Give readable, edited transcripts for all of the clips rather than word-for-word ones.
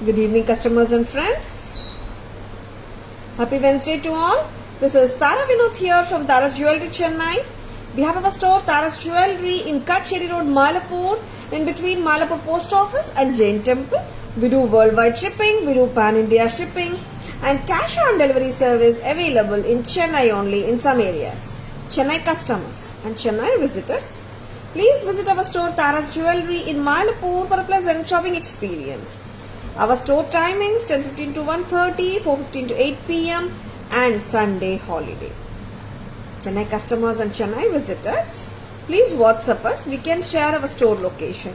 Good evening, customers and friends. Happy Wednesday to all. This is Tara Vinod here from Tara's Jewelry, Chennai. We have our store Tara's Jewelry in Kacheri Road, Malapur, in between Malapur Post Office and Jain Temple. We do worldwide shipping, we do pan-India shipping, and cash on delivery service available in Chennai only in some areas. Chennai customers and Chennai visitors, please visit our store Tara's Jewelry in Malapur for a pleasant shopping experience. Our store timings 10:15 to 1:30, 4:15 to 8 p.m. and Sunday holiday. Chennai customers and Chennai visitors, please WhatsApp us. We can share our store location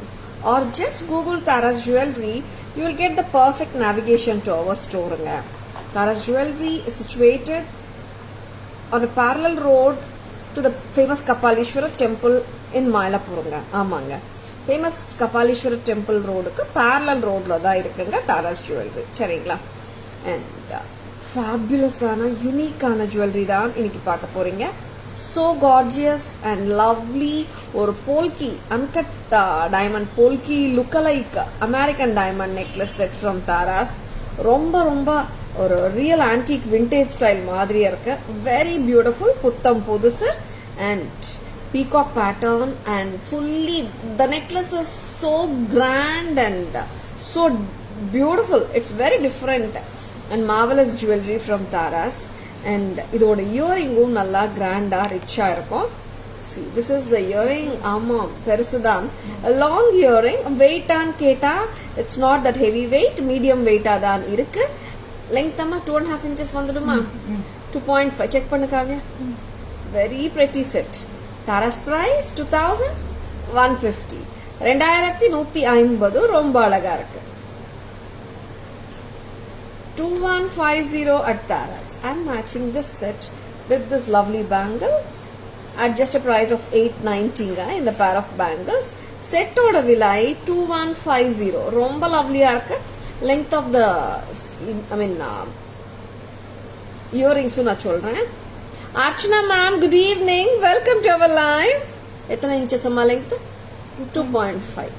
or just Google Tara's Jewelry. You will get the perfect navigation to our store. Tara's Jewelry is situated on a parallel road to the famous Kapalishwara temple in Malapur. Amanga. Famous Kapalishwara temple road parallel road la da irukanga Tara's Jewelry. Seringla. And fabulous unique jewelry da iniki paaka poringa. So gorgeous and lovely or polki uncut diamond polki lookalike American diamond necklace set from Tara's. Romba ஒரு real antique vintage style மாதிரியா இருக்கு. Very beautiful புத்தம் புதுசு and peacock pattern and fully the necklace is so grand and so beautiful. It's very different and marvelous jewelry from Tara's. And இதோட இயரிங்கும் நல்லா கிராண்டா ரிச்சா இருக்கும். See, this is the earring. ஆமாம், பெருசுதான். A long earring. Weight on கேட்டா it's not that heavy weight, medium weight தான் இருக்கு. Length அம்மா 2.5 inches வந்துடுமா? 2.5 check பண்ணுக்காங்க. Very pretty set. Tara's price 2,150. 2,150 ரொம்ப அழகா இருக்கு. 2150 at Tara's. I'm matching this set with this lovely bangle at just a price of 890 in the pair of bangles. Set oda vilai 2150. ரொம்ப lovely இருக்கு. Length of the earrings na சொல்றேன். Archana ma'am, good evening. Welcome to our live. எத்தனை inches அம்மா length? 2.5.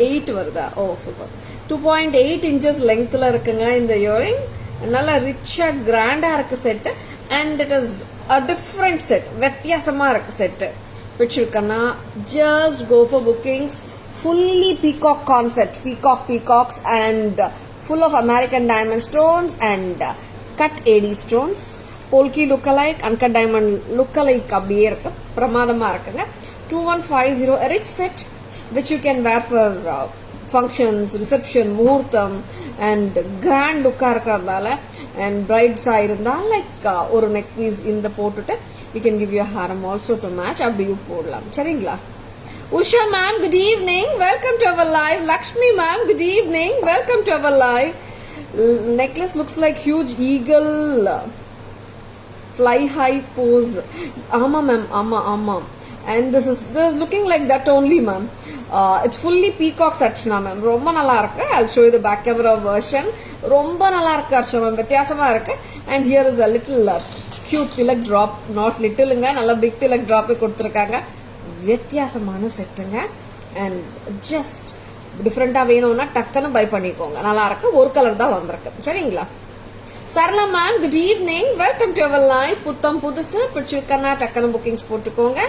8 வருதா? Oh, super. 2.8 inches lengthல இருக்குங்க இந்த earring. நல்ல ரிச்சா கிராண்டா இருக்கு set and it is a different set. வித்தியாசமா இருக்கு set. பிடிச்சிருக்கனா just go for bookings. Fully peacock concept. Peacocks and full of American diamond stones and cut AD stones. Polki lookalike, uncut diamond lookalike அப்படியே இருக்கு. பிரமாதமா இருக்குங்க. 2150 a rich set which you can wear for functions, reception, muhurtam and grand look-ஆ இருக்கிறதால and brides இருந்தா like ஒரு neck piece இந்த போட்டுட்டு we can give you a haram also to match அப்படியே போடலாம். சரிங்களா? Usha ma'am, good evening. Welcome to our live. Lakshmi ma'am, good evening. Welcome to our live. Necklace looks like huge eagle fly high pose. Ama ma'am, ama. And this is looking like that only ma'am. It's fully peacock Archana ma'am. Romba nalla irukku. I'll show you the back camera version. Romba nalla irukku Archana ma'am. Vyathyasama irukku. And here is a little cute tilak drop. Not little inga. Nalla big tilak drop கொடுத்திருக்காங்க. வித்தியாசமான செட்டுங்க and just டிஃபரெண்டா வேணும்னா டக்குன்னு by பண்ணிக்கோங்க. நல்லா இருக்கு. ஒரு colour தான் வந்திருக்கு. சரிங்களா? Sarala ma'am, good evening. Welcome to our live. புத்தம் புதுசு பிடிச்சிருக்கனா டக்குன்னு புக்கிங்ஸ் போட்டுக்கோங்க.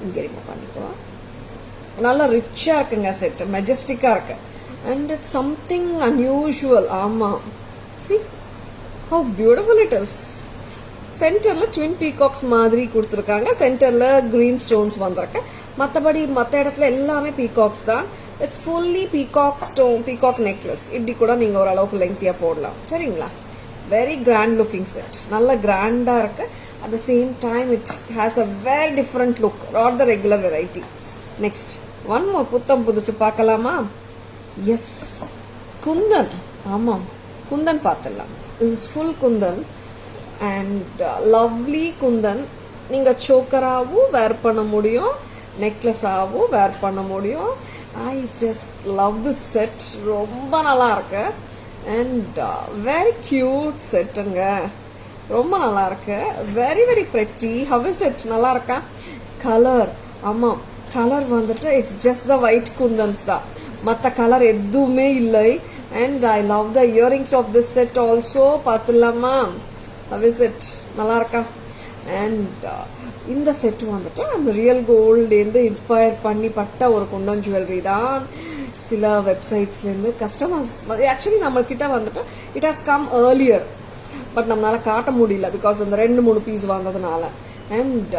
இங்க ரிமூவ் பண்ணிக்கோ. நல்லா ரிச்சா இருக்குங்க செட். மெஜஸ்டிக்கா இருக்கு and it's something unusual. ஆமா, see how beautiful it is. சென்டர்ல ட்வின் பீகாக்ஸ் மாதிரி கொடுத்துருக்காங்க. சென்டர்ல கிரீன் ஸ்டோன்ஸ் வந்திருக்கு. மற்றபடி மற்ற இடத்துல எல்லாமே பீகாக்ஸ் தான். It's fully peacock stone, peacock necklace. இப்படி கூட நீங்க ஓரளவுக்கு லெங்க்தியா போடலாம். சரிங்களா? Very grand looking set. நல்ல கிராண்டா இருக்கு. At the same time it has a very different look, not the regular variety. Next one more புத்தம் புதுசு பார்க்கலாமா? எஸ், குந்தன். ஆமாம், குந்தன் பார்த்துடலாம். This is full Kundan and lovely kundan. நீங்க சோக்கராவும் வேர் பண்ண முடியும், நெக்லஸாவும் வேர் பண்ண முடியும். I just love this set. ரொம்ப நல்லா இருக்கு and very cute செட்டுங்க. ரொம்ப நல்லா இருக்கு. very very pretty. how is it? நல்லா இருக்கா? கலர், ஆமாம், கலர் வந்துட்டு it's just the white kundans தான். மற்ற கலர் எதுவுமே இல்லை. And I love the earrings of this set also. Pathulama, how is it? Nalla irukka? And இந்த செட் வந்துட்டு அந்த ரியல் கோல்ட்லேருந்து இன்ஸ்பயர் பண்ணி பட்ட ஒரு குந்தன் ஜுவல்லரி தான். சில வெப்சைட்ஸ்லேருந்து கஸ்டமர்ஸ் ஆக்சுவலி நம்மக்கிட்ட வந்துட்டு it has come earlier, but நம்மளால காட்ட முடியல பிகாஸ் அந்த 2-3 பீஸ் வந்ததுனால. அண்ட்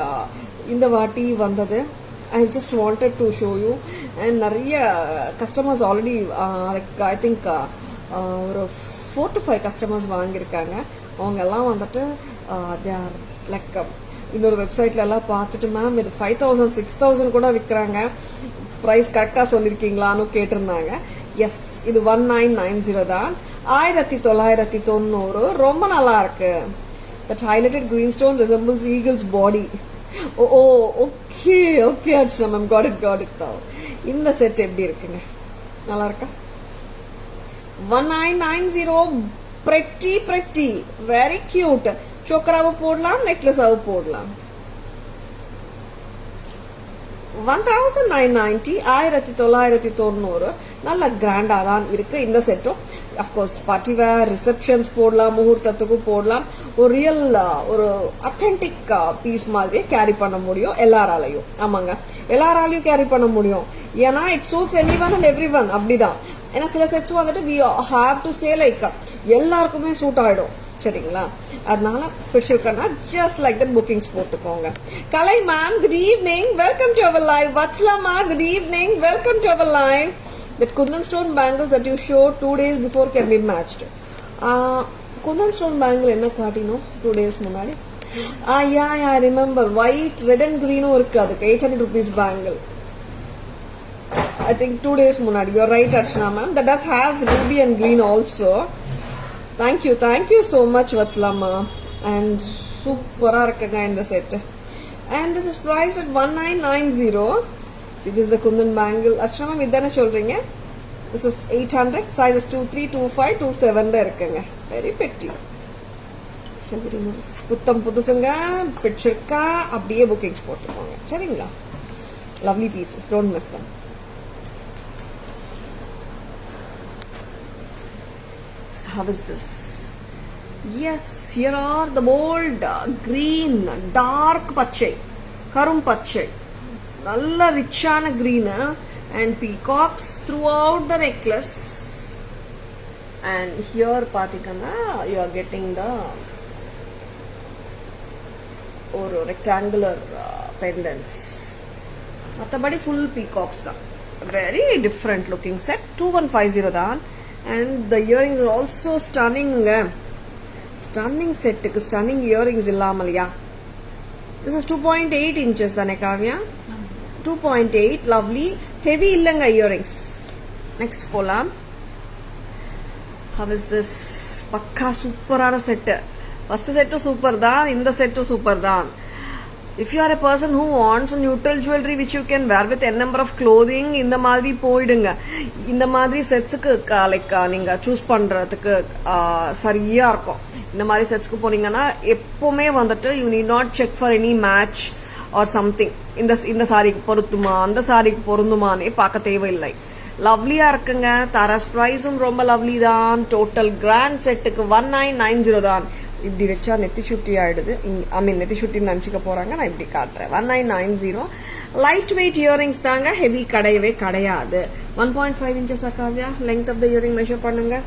இந்த வாட்டி வந்தது I just wanted to show you. And நிறைய customers already like I think ஒரு 4 to 5 கஸ்டமர்ஸ் வாங்கியிருக்காங்க. அவங்கெல்லாம் வந்துட்டு தே ஆர் லைக் இன்னொரு வெப்சைட்ல எல்லாம் பார்த்துட்டு மேம் இது 5,000 6,000 கூட விற்கிறாங்க, ப்ரைஸ் கரெக்டாக சொல்லியிருக்கீங்களான்னு கேட்டிருந்தாங்க. எஸ், இது 1990 தான், 1990. ரொம்ப நல்லா இருக்கு. That highlighted green stone resembles eagle's body. Okay Archana ma'am, got it now. இந்த செட் எப்படி இருக்குங்க, நல்லா இருக்கா? 1990, pretty, very cute. சோக்கராவை போடலாம், நெக்லஸாவை போடலாம். 1990, 1990. நல்ல கிராண்டா தான் இருக்கு இந்த செட்டும். அஃப்கோர்ஸ் பார்ட்டி வேர், ரிசப்ஷன்ஸ் போடலாம், முகூர்த்தத்துக்கும் போடலாம். ஒரு ரியல் ஒரு அத்தென்டிக் பீஸ் மாதிரியே கேரி பண்ண முடியும் எல்லாராலையும். ஆமாங்க, எல்லாராலையும் கேரி பண்ண முடியும். ஏன்னா it suits anyone and everyone. அப்படிதான். ஏன்னா சில செட்ஸ் வந்துட்டு we have to say like எல்லாருக்குமே சூட் ஆயிடும். சரிங்களா? அதனால பிடிச்சிருக்கா ஜஸ்ட் லைக் தட் புக்கிங்ஸ் போட்டுக்கோங்க. Kalai ma'am, good evening, welcome to our live. வத்ஸ்லமா, good evening, welcome to our live. That Kundan stone bangles that you showed 2 days before can be matched. Kundan stone bangle என்ன காட்டினோம் 2 days முன்னாடி? Yeah, I remember. White, red and green இருக்கு. அதுக்கு 800 rupees bangle. I think 2 days முன்னாடி. You're right, Archana ma'am. That does has ruby and green also. Thank you so much, Vatslama. And super இருக்குங்க இந்த set. And this is priced at 1990. See, this is the Kundan bangle. Archana ma'am, இதானே சொல்றீங்க? This is 800. Sizes 23, 25, 27 இருக்குங்க. Very pretty. புத்தம் புதுசுங்க, பிடிச்சிருக்கா அப்படியே bookings போட்டுக்கோங்க. சரிங்களா? Lovely pieces. Don't miss them. How is this? Yes, here are the bold green, dark பச்சை, கரும் பச்சை, நல்ல ரிச்சான green and peacocks throughout the necklace. And here பாத்தீங்கன்னா you are getting the ஒரு rectangular pendants. மற்றபடி full peacocks தான். Very different looking set. 2150 தான். And the earrings are also stunning. Stunning set, stunning earrings illamalya. This is 2.8 inches தானே Kavya? 2.8, lovely. Heavy இல்லங்க earrings. Next போலாம். How is this? பக்கா சூப்பரான set. First செட்டும் super தான், இந்த செட்டும் சூப்பர் தான். If you are a person who wants a neutral jewelry which you can wear with n number of clothing, இந்த மாதிரி போயிடுங்க. இந்த மாதிரி செட்ஸுக்கு லைக் நீங்க சூஸ் பண்றதுக்கு சரியா இருக்கும். இந்த மாதிரி செட்ஸ்க்கு போனீங்கன்னா எப்பவுமே வந்துட்டு you need not check for any match or something. இந்த சாரிக்கு பொருத்துமா, அந்த சாரிக்கு பொருந்துமானே பார்க்க தேவையில்லை. லவ்லியா இருக்குங்க. தாராஸ் பிரைஸும் ரொம்ப லவ்லி தான். டோட்டல் கிராண்ட் செட்டுக்கு 1990 தான். இப்படி வச்சா நெத்தி சுட்டி ஆயிடுது. நெத்தி சுட்டின்னு நினச்சிக்க போறாங்க. நான் இப்படி காட்டுறேன். 1990. லைட் வெயிட் இயரிங்ஸ் தாங்க, ஹெவி கிடையவே கிடையாது. 1.5 inches அக்காவியா length of the earring measure பண்ணுங்க.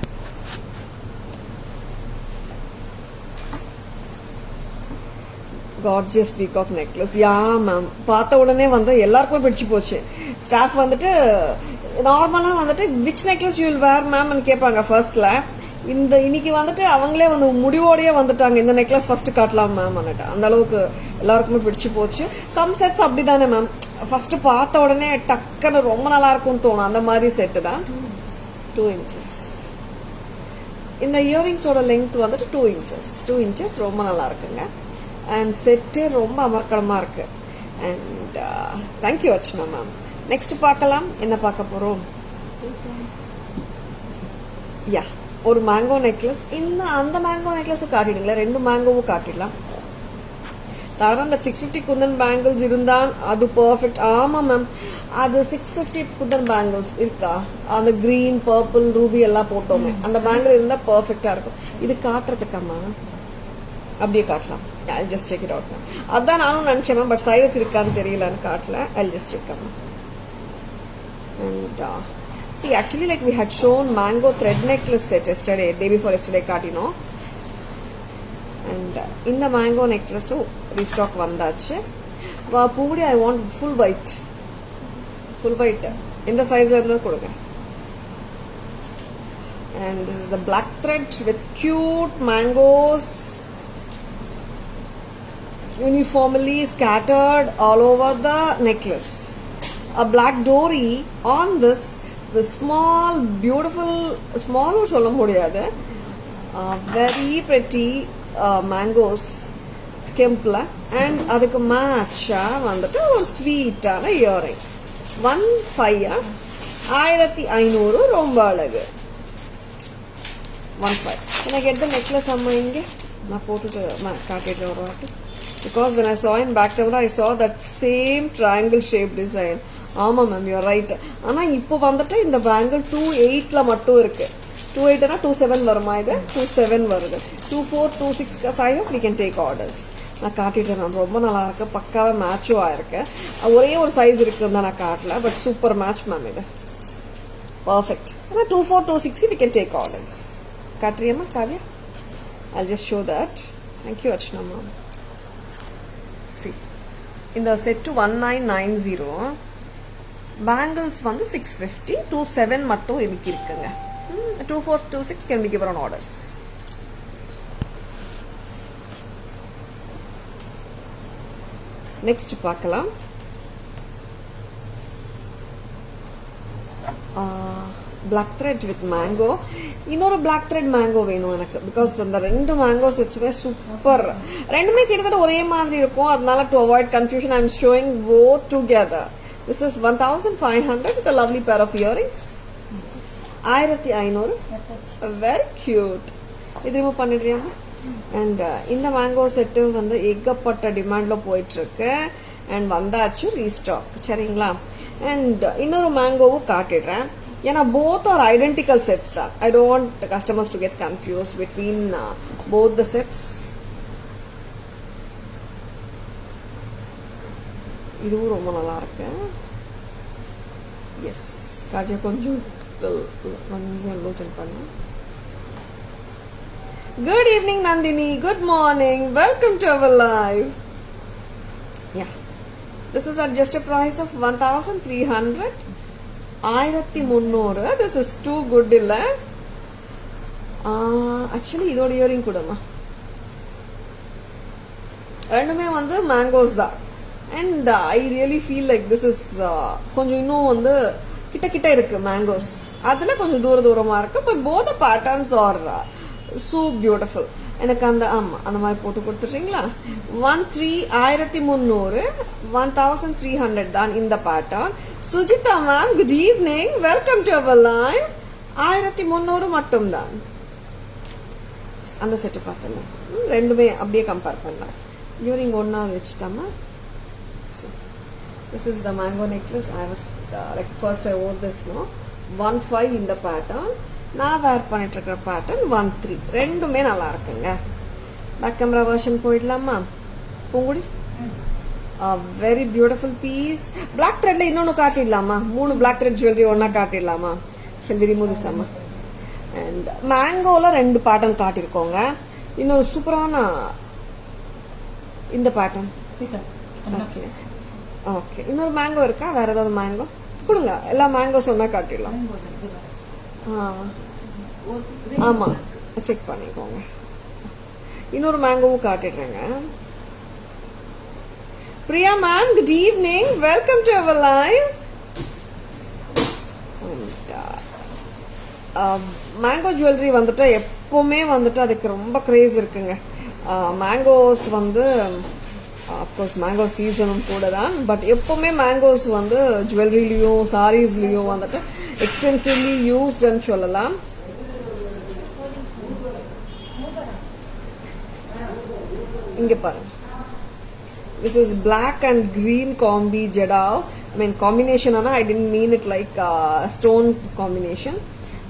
Gorgeous peacock necklace. Yeah ma'am, பார்த்த உடனே வந்து எல்லாருக்குமே பிடிச்சு போச்சு. ஸ்டாஃப் வந்துட்டு நார்மலா வந்துட்டு விச் நெக்லஸ் யூ வில் வேர் மேம்னு கேட்பாங்க ஃபர்ஸ்ட்ல. இன்னைக்கு வந்துட்டு அவங்களே வந்து முடிவோடய வந்துட்டாங்க, இந்த நெக்லஸ் ஃபர்ஸ்ட் காட்டலாம் மேம் அன்னிட்டு. அந்த அளவுக்கு எல்லாருக்குமே பிடிச்சு போச்சு. சம் செட்ஸ் அப்படிதானே மேம், ஃபர்ஸ்ட் பார்த்த உடனே டக்குன்னு ரொம்ப நல்லா இருக்கும்னு தோணும். அந்த மாதிரி செட்டு தான். 2 inches. இந்த இயரிங்ஸோட லெங்த் வந்துட்டு 2 inches. 2 inches ரொம்ப நல்லா இருக்குங்க. அண்ட் செட்டு ரொம்ப அமர்க்கலமா இருக்கு. And thank you Archana ma'am. Next பார்க்கலாம், என்ன பார்க்க போறோம்? யா, ஒரு மேங்கோ நெக்லஸ். அந்த மேங்கோ நெக்லஸும் காட்டிடுங்களா, 2 மேங்கோவும் காட்டிடலாம். தாரா அந்த 650 குந்தன் பேங்கிள்ஸ் இருந்தால் அது பர்ஃபெக்ட். ஆமாம் மேம், அது 650 குந்தன் பேங்கிள்ஸ் இருக்கா? அந்த கிரீன் பர்பிள் ரூபி எல்லாம் போட்டோமே அந்த பேங்கிள் இருந்தால் பர்ஃபெக்டாக இருக்கும். இது காட்டுறதுக்கம்மா அப்படியே காட்டலாம். I'll just check it out now. அதான் நானும் நினச்சேன் மேம், பட் சைஸ் இருக்கான்னு தெரியலன்னு காட்டல. I'll just check it out. And see, actually like we had shown mango thread necklace set yesterday, day before yesterday காட்டினோம். And இந்த mango necklace restock வந்தாச்சு. Poongudi I want full white இந்த சைஸ்ல இருந்து கொடுங்க. And this is the black thread with cute mangoes uniformly scattered all over the necklace. A black dory on this, the small beautiful small சொல்ல முடியாது, very pretty mangoes கெம்பில். And அதுக்கு மேட்சாக வந்துட்டு ஒரு ஸ்வீட்டான இயரிங் 1500 ரொம்ப அழகு. 15. Can I get the necklace அம்மா இங்கே? நான் போட்டுட்டு காட்டிட்டு ஒரு வாட்டி. Because when I saw in back camera, I saw that same triangle shape design. ஆமாம் மேம், யூஆர் ரைட். ஆனால் இப்போ வந்துட்டு இந்த பேங்கிள் 28ல மட்டும் இருக்கு. 28னா 27 வருமா? இது 27 வருது. 24, 26 sizes we can take orders. நான் காட்டிட்டேன் மேம், ரொம்ப நல்லா இருக்கு, பக்காவே மேட்சும் ஆயிருக்கு. ஒரே ஒரு சைஸ் இருக்குன்னு தான் நான் காட்டல, பட் சூப்பர் மேட்ச் மேம் இது, பர்ஃபெக்ட். ஆனால் 24, 26க்கு we can take orders. காட்டுறியம்மா Kavya? I'll just show that. Thank you Archana ma'am. See, இந்த செட்டு 1990, பேங்கிள்ஸ் வந்து 650, 27 மட்டும் எனக்கு இருக்குங்க. 24, 26 can be given on orders. Next பார்க்கலாம். Black thread with mango. இன்னொரு பிளாக் த்ரெட் மேங்கோ வேணும் எனக்கு, பிகாஸ் அந்த 2 மேங்கோஸ் வச்சுமே சூப்பர். ரெண்டுமே கிட்டத்தட்ட ஒரே மாதிரி இருக்கும், அதனால to avoid confusion I am showing both together. This is 1500 with a lovely pair of earrings. 1500. Very cute. இது ரிமூவ் பண்ணிடுறியாமா? அண்ட் இந்த மேங்கோ செட்டு வந்து ஏகப்பட்ட டிமாண்ட்ல போயிட்டு இருக்கு. அண்ட் வந்தாச்சு ரீஸ்டாக், சரிங்களா? அண்ட் இன்னொரு மேங்கோவும் காட்டிடுறேன், ஏன்னா போத் ஆர் ஐடென்டிக்கல் செட்ஸ் தான். I don't want customers to get confuse between both the sets. இதுவும் ரொம்ப நல்லா இருக்கு. எஸ் காஜா, கொஞ்சம் லூசன் பண்ணு. Good evening Nandini, good morning, welcome to our live. Yeah, this is at just a price of 1300. 1300. This is too good illa. Actually இதோட earring கூடமா, ரெண்டுமே வந்து மேங்கோஸ் தான். And I really feel like this is கொஞ்சம் இன்னும் வந்து கிட்ட கிட்ட இருக்கு மேங்கோஸ், அதுல கொஞ்சம் தூரமா இருக்கு. But both the patterns are so beautiful. எனக்கு அந்த அந்த மாதிரி போட்டு கொடுத்துறீங்களா? 1300, 1300 தான் இந்த pattern. Sujitha ma'am, good evening, welcome to our live. 1300 மட்டும் தான் அந்த செட்டு பார்த்தலாம். ரெண்டுமே அப்படியே கம்பேர் பண்ணலாம். இயரிங் ஒன்னாவது வச்சுதாமா. This is the mango necklace. I was like first I wore this, no, 15 in the pattern. நான் வேர் பண்ணிட்டு இருக்கிற பேட்டர்ன் 13. ரெண்டுமே நல்லா இருக்குங்க. பேக் கேமரா வெர்ஷன் போயிடலாமா Poonkudi? Very beautiful piece. Black த்ரெட்ல இன்னொன்னு காட்டிடலாமா? 3 பிளாக் த்ரெட் ஜுவல்லரி ஒன்னா காட்டிடலாமா? ஷெல் வி ரிமூவ் திஸ் அம்மா? அண்ட் மேங்கோல 2 பேட்டர்ன் காட்டிருக்கோங்க. இன்னொரு சூப்பரான இந்த பேட்டர்ன். ஓகே ஓகே, இன்னொரு மேங்கோ இருக்கா? வேற ஏதாவது மேங்கோ கொடுங்க. எல்லா மேங்கோஸ் ஒன்னா காட்டிடலாம். ஆமா, செக் பண்ணிக்கோங்க. இன்னொரு மேங்கோவும் காட்டிடுறேங்க. Priya ma'am, good evening, welcome to our live. Mango jewellery வந்துட்டு எப்பவுமே வந்துட்டு அதுக்கு ரொம்ப கிரேஸ் இருக்குங்க. மேங்கோஸ் வந்து அஃப்கோர்ஸ் மேங்கோ சீசனும் கூட தான், பட் எப்பவுமே மேங்கோஸ் வந்து ஜுவல்லரிலையும் சாரீஸ்லயும் வந்துட்டு எக்ஸ்டென்சிவ்லி யூஸ்டுன்னு சொல்லலாம். இங்க பாருங்க, This is black and green combi jadav. I mean combination ana, I didn't mean it like stone combination.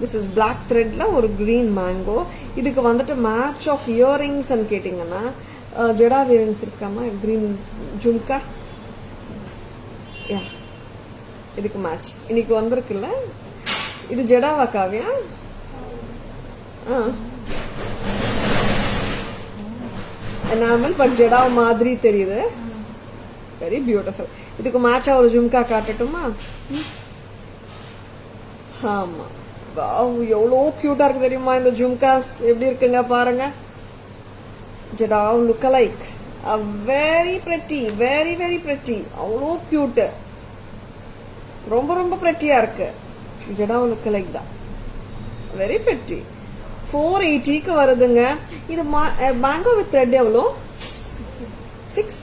This is black thread la or green mango. இதுக்கு வந்துட்டு match of earrings and கேட்டிங்கன்னா jadau earrings இருக்காமா green jhumka yeah இதுக்கு match இன்னைக்கு வந்திருக்குல்ல இது ஜடாவா Kavya enamel but jadau மாதிரி தெரியுது very beautiful இதுக்கு மேட்சா ஒரு ஜும்கா காட்டட்டுமா ஆமா வாவ் எவ்வளோ கியூட்டா இருக்கு தெரியுமா இந்த ஜும்காஸ் எப்படி இருக்குங்க பாருங்க jadau look like very pretty very very pretty அவ்வளோ கியூட் ரொம்ப ரொம்ப பிரெட்டியா இருக்கு ஜடாவ் லுக் லைக் தான் வெரி பிரெட்டி 480க்கு வருதுங்க இது மேங்கோ வித் த்ரெட் எவ்வளோ 6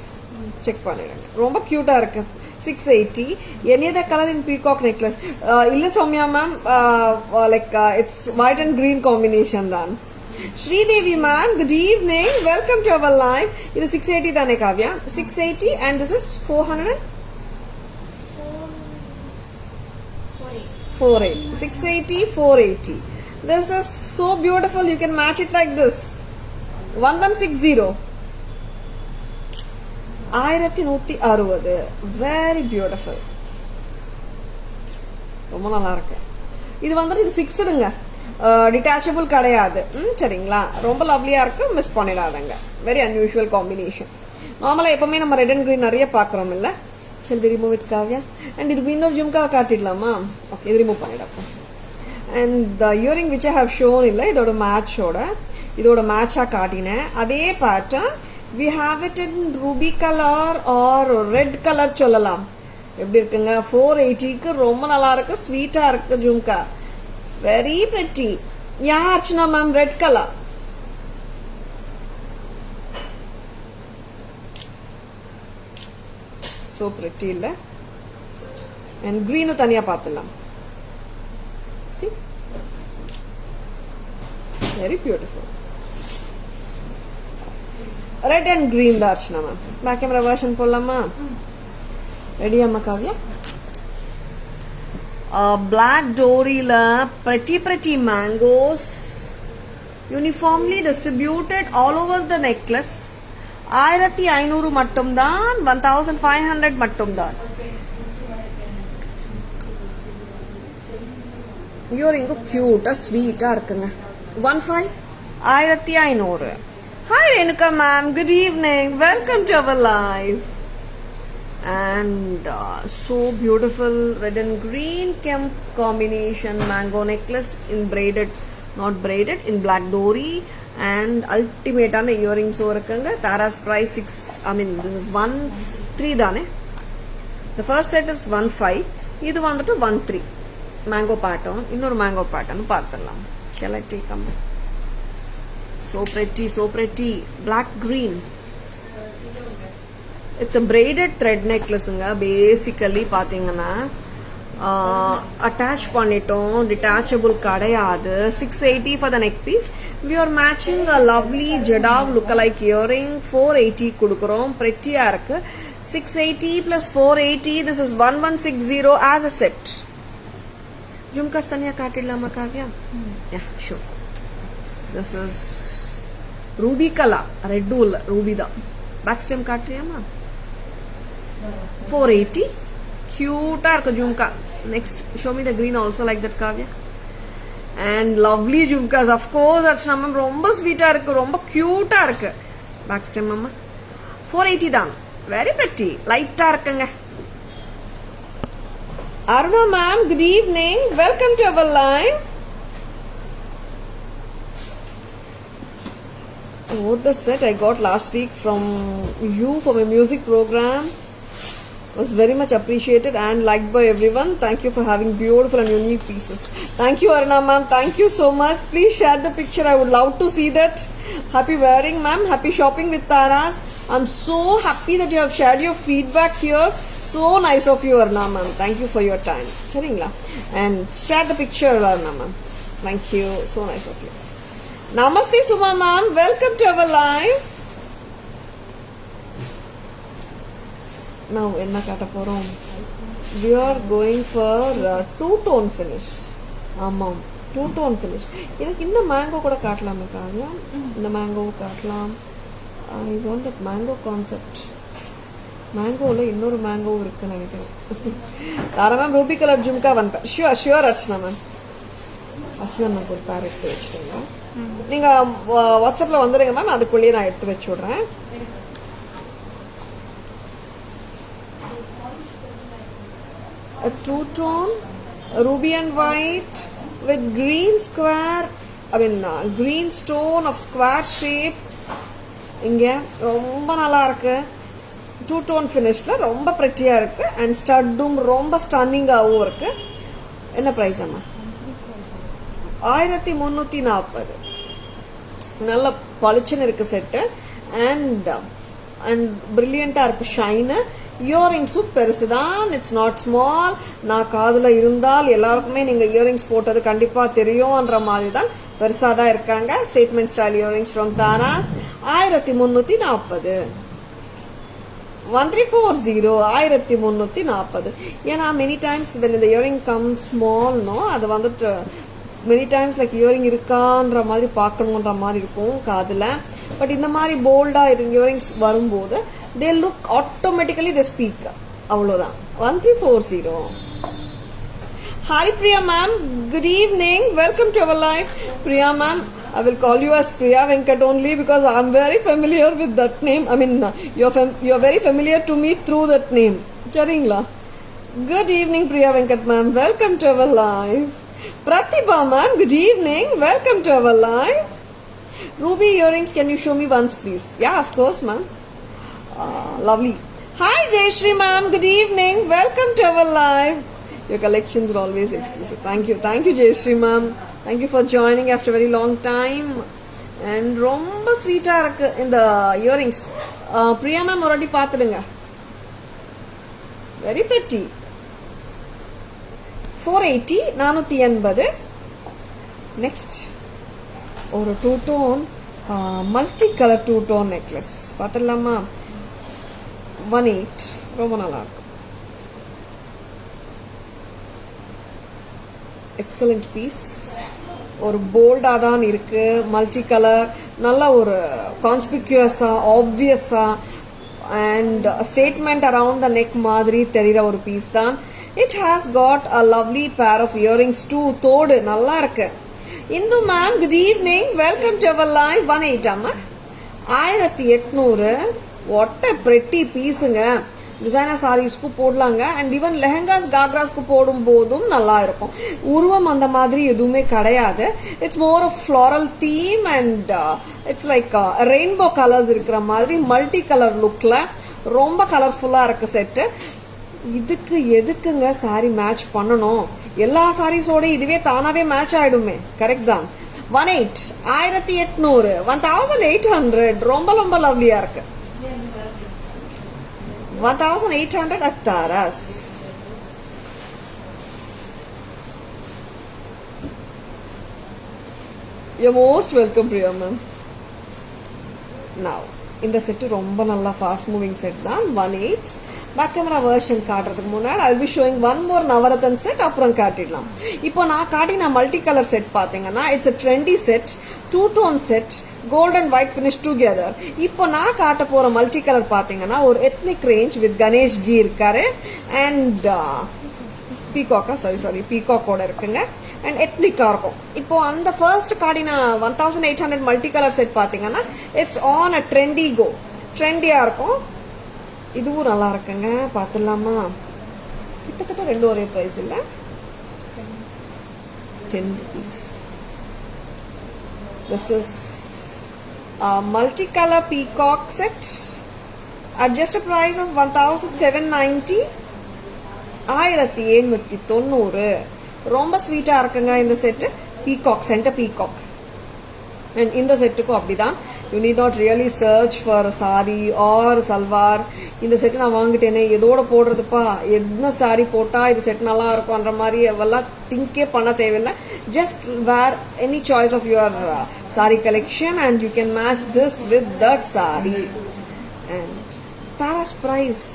செக் பண்ணிடுங்க ரொம்ப கியூட்டா இருக்கு 680 any other color in peacock necklace illa soumya ma'am like it's white and green combination then Sridevi ma'am good evening welcome to our live இது 680 தானே Kavya 680 and this is 480 680 480 this is so beautiful you can match it like this 1160 1160 very beautiful ரொம்ப நல்லா இருக்கு இது வந்துட்டு இது ஃபிக்ஸ்டுங்க detachable கிடையாது சரிங்களா ரொம்ப லவ்லியா இருக்கு மிஸ் பண்ணிடாதங்க வெரி அன்யூஷுவல் காம்பினேஷன் நார்மலா எப்பவுமே நம்ம ரெட் அண்ட் கிரீன் நிறைய பாக்குறோம் இல்ல shall we remove it Kavya and இது இன்னொரு ஜும்கா காட்டிடலாமா ஓகே இது ரிமூவ் பண்ணிடலாம் and the earring which I have shown இல்ல இதோட இதோட மேட்சா காட்டினேன் அதே pattern we have it in ruby color or red color சொல்லலாம் எப்படி இருக்குங்க 480க்கு ரொம்ப நல்லா இருக்கு ஸ்வீட்டா இருக்கு jhumka very pretty yeah Archana ma'am red color so pretty இல்ல and green தனியா பார்த்தலாம் see very beautiful red and green da Archana ma'am back camera version போடலாமா ரெடி அம்மா Kavya black dory la pretty mangoes uniformly distributed all over the necklace 1500 மட்டும்தான் 1500 மட்டும்தான் earring cute sweet இருக்குங்க 1500 Hi Renuka ma'am good evening welcome to our live and so beautiful red and green kemp combination mango necklace in braided not braided in black dory and ultimate on the earrings irukanga Tara's price 6 I mean this is 13 dane the first set is 15 idu vandu 13 mango pattern innor mango pattern paathalam shall I take them so pretty black green it's a braided thread necklace basically பாத்தீங்கன்னா attach பண்ணிட்டோம் detachable கிடையாது 680 for the neck piece we are matching a lovely jadav lookalike earring 480 கொடுக்கிறோம் prettyயா இருக்கு 680 plus 480 this is 1160 as a set jhumkas தனியா காட்டிடலாமா Kavya yeah sure this is ruby color red wool ruby da back stem காட்றியாமா 480 cute irukku jhumka next show me the green also like that Kavya and lovely jhumkas of course Archana ma'am romba sweet ah irukku romba cute ah irukku back stem mama 480 dhaan very pretty light ah irukanga Aruna ma'am good evening welcome to our live what the set I got last week from you for my music program was very much appreciated and liked by everyone. Thank you for having beautiful and unique pieces. Thank you Aruna ma'am. Thank you so much. Please share the picture. I would love to see that. Happy wearing ma'am. Happy shopping with Taras. I'm so happy that you have shared your feedback here. So nice of you Aruna ma'am. Thank you for your time. Charingla. And share the picture Aruna ma'am. Thank you. So nice of you. Namaste Suma ma'am. Welcome to our live. நான் என்ன காட்ட போகிறோம்? we are going for two-tone finish. ஆமாம், two-tone finish. எனக்கு இந்த mango கூட காட்டலாமே காவியா? இந்த மேங்கோவை காட்டலாம். I want that mango concept. மேங்கோவில் இன்னொரு மேங்கோவும் இருக்குன்னு நினைக்கிறேன். Tara ma'am ruby colour jhumka வந்துட்டேன். Sure Archana ma'am. Archana ma'am ஒரு பேர் எடுத்து வச்சுருங்க. நீங்கள் வாட்ஸ்அப்பில் வந்துடுங்க மேம், அதுக்குள்ளேயே நான் எடுத்து வச்சு விட்றேன். A two-tone ruby and white with green square, green stone of square shape. இங்க ரொம்ப நல்லா இருக்கு. two-tone finishல ரொம்ப pretty-ஆ இருக்கு and ஸ்டட்டும் ரொம்ப ஸ்டன்னிங்காகவும் இருக்கு. என்ன பிரைஸ் அம்மா? 1340. நல்ல பளிச்சுன்னு இருக்கு செட்டு and பிரில்லியண்டா இருக்கு ஷைனு. இயரிங்ஸும் பெருசுதான், இட்ஸ் நாட் ஸ்மால். நான் காதுல இருந்தால் எல்லாருக்குமே நீங்க இயரிங்ஸ் போட்டது கண்டிப்பா தெரியும்ன்ற மாதிரி தான் பெருசா தான் இருக்காங்க. Statement style earrings from Tara's 1340. 1340 1340. ஏன்னா many times when the earring comes small, no, அது வந்துட்டு மெனி டைம்ஸ் லைக் இயரிங் இருக்கான்ற மாதிரி பார்க்கணுன்ற மாதிரி இருக்கும் காதுல. பட் இந்த மாதிரி போல்டா இயரிங்ஸ் வரும்போது they look automatically, they speak. அவ்வளோதான். 1340. Hi Priya ma'am, good evening, welcome to our live. Priya ma'am, I will call you as Priya Venkat only because I am very familiar with that name. You're very familiar to me through that name. Charingla. Good evening Priya Venkat ma'am, welcome to our live. Pratibha ma'am, good evening, welcome to our live. Ruby earrings, can you show me once please? Yeah, of course ma'am. Lovely. Hi Jayashree ma'am, good evening, welcome to our live. Your collections are always exclusive. Thank you Jayashree ma'am, thank you for joining after a very long time. And ரொம்ப ஸ்வீட்டா இருக்கு இந்த earrings. Priya ma'am ஒருவாட்டி பார்த்துடுங்க. Very pretty. 480 480. Next ஒரு two tone multi colour two tone necklace பார்த்துடலாமா? 18. ரொம்ப நல்லா இருக்கும். Excellent piece. ஒரு போல்டா தான் இருக்கு, மல்டி கலர், நல்ல ஒரு கான்ஸ்பிக்யூஸா ஆப்வியஸா and statement around the neck மாதிரி தெரிகிற ஒரு பீஸ் தான். It has got a lovely pair of earrings too. தோடு நல்லா இருக்கு. Indu ma'am, good evening, welcome to our live. 18 அம்மா, 1800. வாட் அ பிரெட்டி பீஸுங்க. டிசைனர் சாரீஸ்க்கு போடலாங்க அண்ட் ஈவன் லெஹங்காஸ் காக்ராஸ்க்கு போடும் போதும் நல்லா இருக்கும். உருவம் அந்த மாதிரி எதுவுமே கிடையாது. It's more of floral theme and it's like rainbow colours இருக்கிற மாதிரி மல்டி கலர் லுக்ல ரொம்ப கலர்ஃபுல்லா இருக்கு செட்டு. இதுக்கு எதுக்குங்க சாரி மேட்ச் பண்ணணும்? எல்லா சாரீஸோட இதுவே தானாவே மேட்ச் ஆயிடுமே. கரெக்ட் தான். 1800 1800 ரொம்ப ரொம்ப லவ்லியா இருக்கு. 1800 at Taras. You're most welcome, Priya ma'am. Now, இந்த செட் ரொம்ப நல்லா ஃபாஸ்ட் மூவிங் செட் தான். 18. பேக் கேமரா வெர்ஷன் காட்டுறதுக்கு முன்னாடி I will be showing one more Navratan set, அப்புறம் காட்டிடலாம். இப்போ நான் காட்டின மல்டி கலர் செட் பாத்தீங்கன்னா it's a trendy set, two tone set, gold and white finish together. இப்போ நான் காட்ட போற மல்டி கலர் பாத்தீங்கன்னா ஒரு ethnic range with Ganesh ji இருக்காரு அண்ட் பீகாக்கோட இருக்குங்க அண்ட் எத்னிக்கா இருக்கும். இப்போ அந்த ஃபர்ஸ்ட் காட்டின 1800 மல்டி கலர் செட் பாத்தீங்கன்னா it's on a trendy go, ட்ரெண்டியா இருக்கும். இதுவும் நல்லா இருக்குங்க, பாத்துடலாமா? கிட்டத்தட்ட ரெண்டு ஒரே பிரைஸ் இல்ல, 10 rupees. This is a multicolor peacock set at just a price of 1790. 1790. ரொம்ப ஸ்வீட்டா இருக்குங்க இந்த set. Peacock, centre peacock. And இந்த செட்டுக்கும் அப்படிதான். You need not really search for sari or salwar. இந்த செட்டு நான் வாங்கிட்டேனே எதோட போடுறதுப்பா, என்ன சாரி போட்டா இது செட் நல்லா இருக்கும்ன்ற மாதிரி எல்லாம் திங்கே பண்ண தேவையில்லை. Just wear any choice of your sari collection and you can match this with that sari. And Tara's price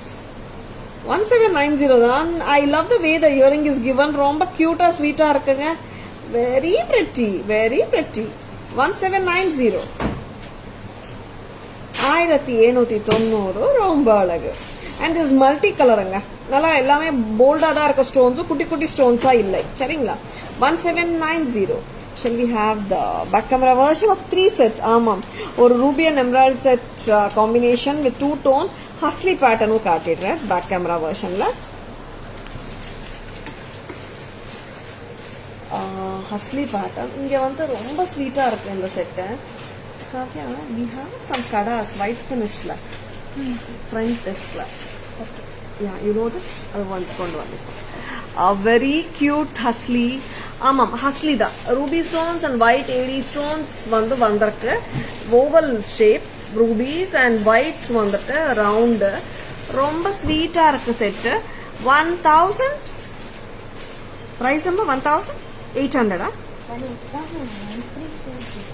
1790 தான். I love the way the earring is given. ரொம்ப கியூட்டா ஸ்வீட்டா இருக்குங்க. Very pretty, very pretty. 1790. 1790 ரொம்ப அழகு. And this multi கலருங்க. நல்லா எல்லாமே போல்டா தான் இருக்க ஸ்டோன்ஸ், குட்டி குட்டி ஸ்டோன்ஸா இல்லை. சரிங்களா? 1790. Shall we have the back camera version of 3 sets? ஆமாம், ஒரு ruby and emerald set combination with 2 tone husly pattern காட்டிடுறேன் back camera versionல. husly pattern இங்க வந்து ரொம்ப ஸ்வீட்டா இருக்கு இந்த set. we have some kadas white finishல front deskல. yeah, you know this, அது வந்து கொண்டு வந்திருக்கோம். very cute husly. ஆமாம், ஹஸ்லி தான். Ruby stones and white AD stones வந்து வந்திருக்கு. Oval shape rubies and whites வந்துட்டு ரவுண்டு. ரொம்ப ஸ்வீட்டா இருக்கு செட்டு. 1000 பிரைஸ் அம்மா 1800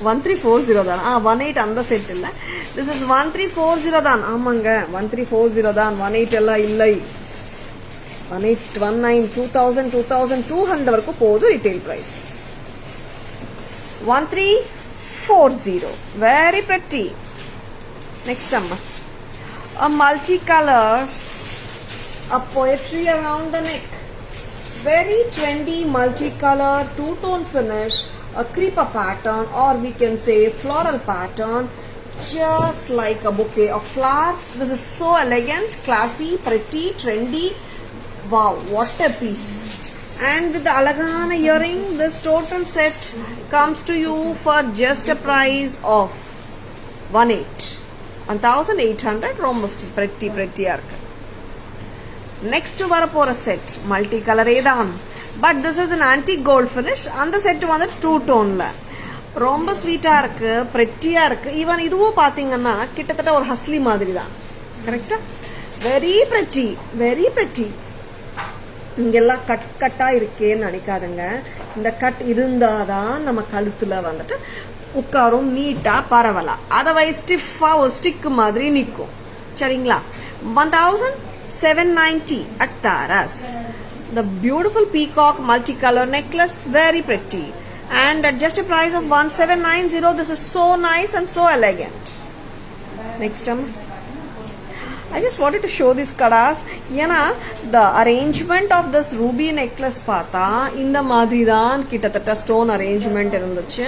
1340 தான். 18 அந்த செட் இல்ல. திஸ் இஸ் 1340 தான். ஆமாங்க, 1340 தான். 18 எல்லாம் இல்லை. 1819 2000 2200 வரைக்கும் போகுது retail price. 1340. Very pretty. Next amma, a multicolor, a poetry around the neck. Very trendy multicolor, two-tone finish, a creeper pattern, or we can say floral pattern, just like a bouquet of flowers. This is so elegant, classy, pretty, trendy. Wow, what a piece. And with the alagana earring, this total set comes to you for just a price of 1800. ரொம்ப pretty இருக்கு. Next வரப்போற set multicolor தான், but this is an antique gold finish. அந்த set வந்து 2 toneல ரொம்ப ஸ்வீட்டா இருக்கு, prettyயா இருக்கு. ஈவன் இதுவும் பாத்தீங்கன்னா கிட்டத்தட்ட ஒரு ஹஸ்லி மாதிரி தான். கரெக்டா? very pretty, very pretty. இங்கெல்லாம் கட்டா இருக்கேன்னு நினைக்காதுங்க. இந்த கட் இருந்தாதான் நம்ம கழுத்துல வந்துட்டு உட்காரும் நீட்டா பரவலா. அதர்வைஸ் ஸ்டிஃபா ஒரு ஸ்டிக் மாதிரி நிற்கும். சரிங்களா? 1790 at Taras. The beautiful peacock multicolor necklace, very pretty, and at just a price of 1790. This is so nice and so elegant. Next time, I just wanted to show these kadas. ஏன்னா the arrangement of this ruby necklace பார்த்தா இந்த மாதிரி தான் கிட்டத்தட்ட stone arrangement இருந்துச்சு.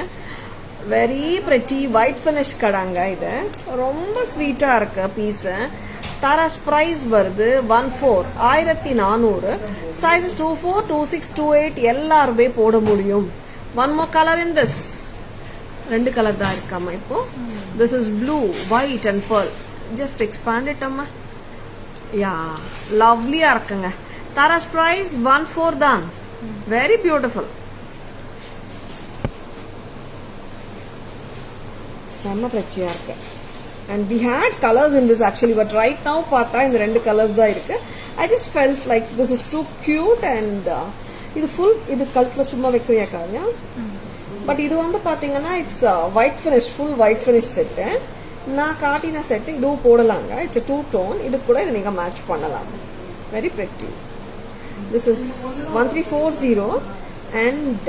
Very pretty white finish கடாங்க. இது ரொம்ப ஸ்வீட்டா இருக்கு பீஸ். தாராஸ் பிரைஸ் வருது 1400. சைஸஸ் 24 26 28 எல்லாருமே போட முடியும். one more color in this. 2 colour தான் இருக்காமா இப்போ. This is blue, white and pearl. Just expand it amma. Yeah, lovely இருக்குங்க. தாராஸ் price 14 தான். Very beautiful. செம்ம prettyயா இருக்கு. And we had colors in this actually, but right now பார்த்தா இந்த 2 colors தான் இருக்கு. I just felt like this is too cute. And இது full, இது கழுத்துல சும்மா வைக்கிறியா காரியா? பட் இது வந்து பாத்தீங்கன்னா it's white finish, full white finish set. நான் காட்டின செட் இதுவும் போடலாங்க. It's 2 tone. இது கூட இதை நீங்க மேட்ச் பண்ணலாம். Very pretty. This is 1340. And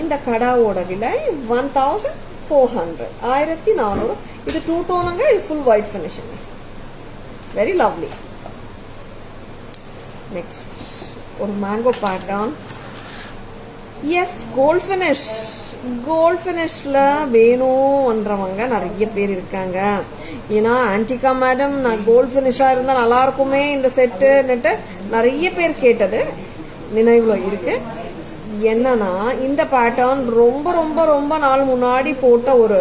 இந்த கடாவோட விலை 1400. 1400. இது 2 toneங்க. இது full white finishing. Very lovely. Next, ஒரு mango pattern. Yes, gold finish. Gold ஃபினிஷ்ல வேணும்ன்றவங்க நிறைய பேர் இருக்காங்க. ஏன்னா ஆன்டிகா மேடம் நான் கோல்ட் ஃபினிஷா இருந்தா நல்லா இருக்குமே இந்த செட்டுன்னுட்டு நிறைய பேர் கேட்டது நினைவுல இருக்கு. என்னன்னா இந்த பேட்டர்ன் ரொம்ப ரொம்ப ரொம்ப நாள் முன்னாடி போட்ட ஒரு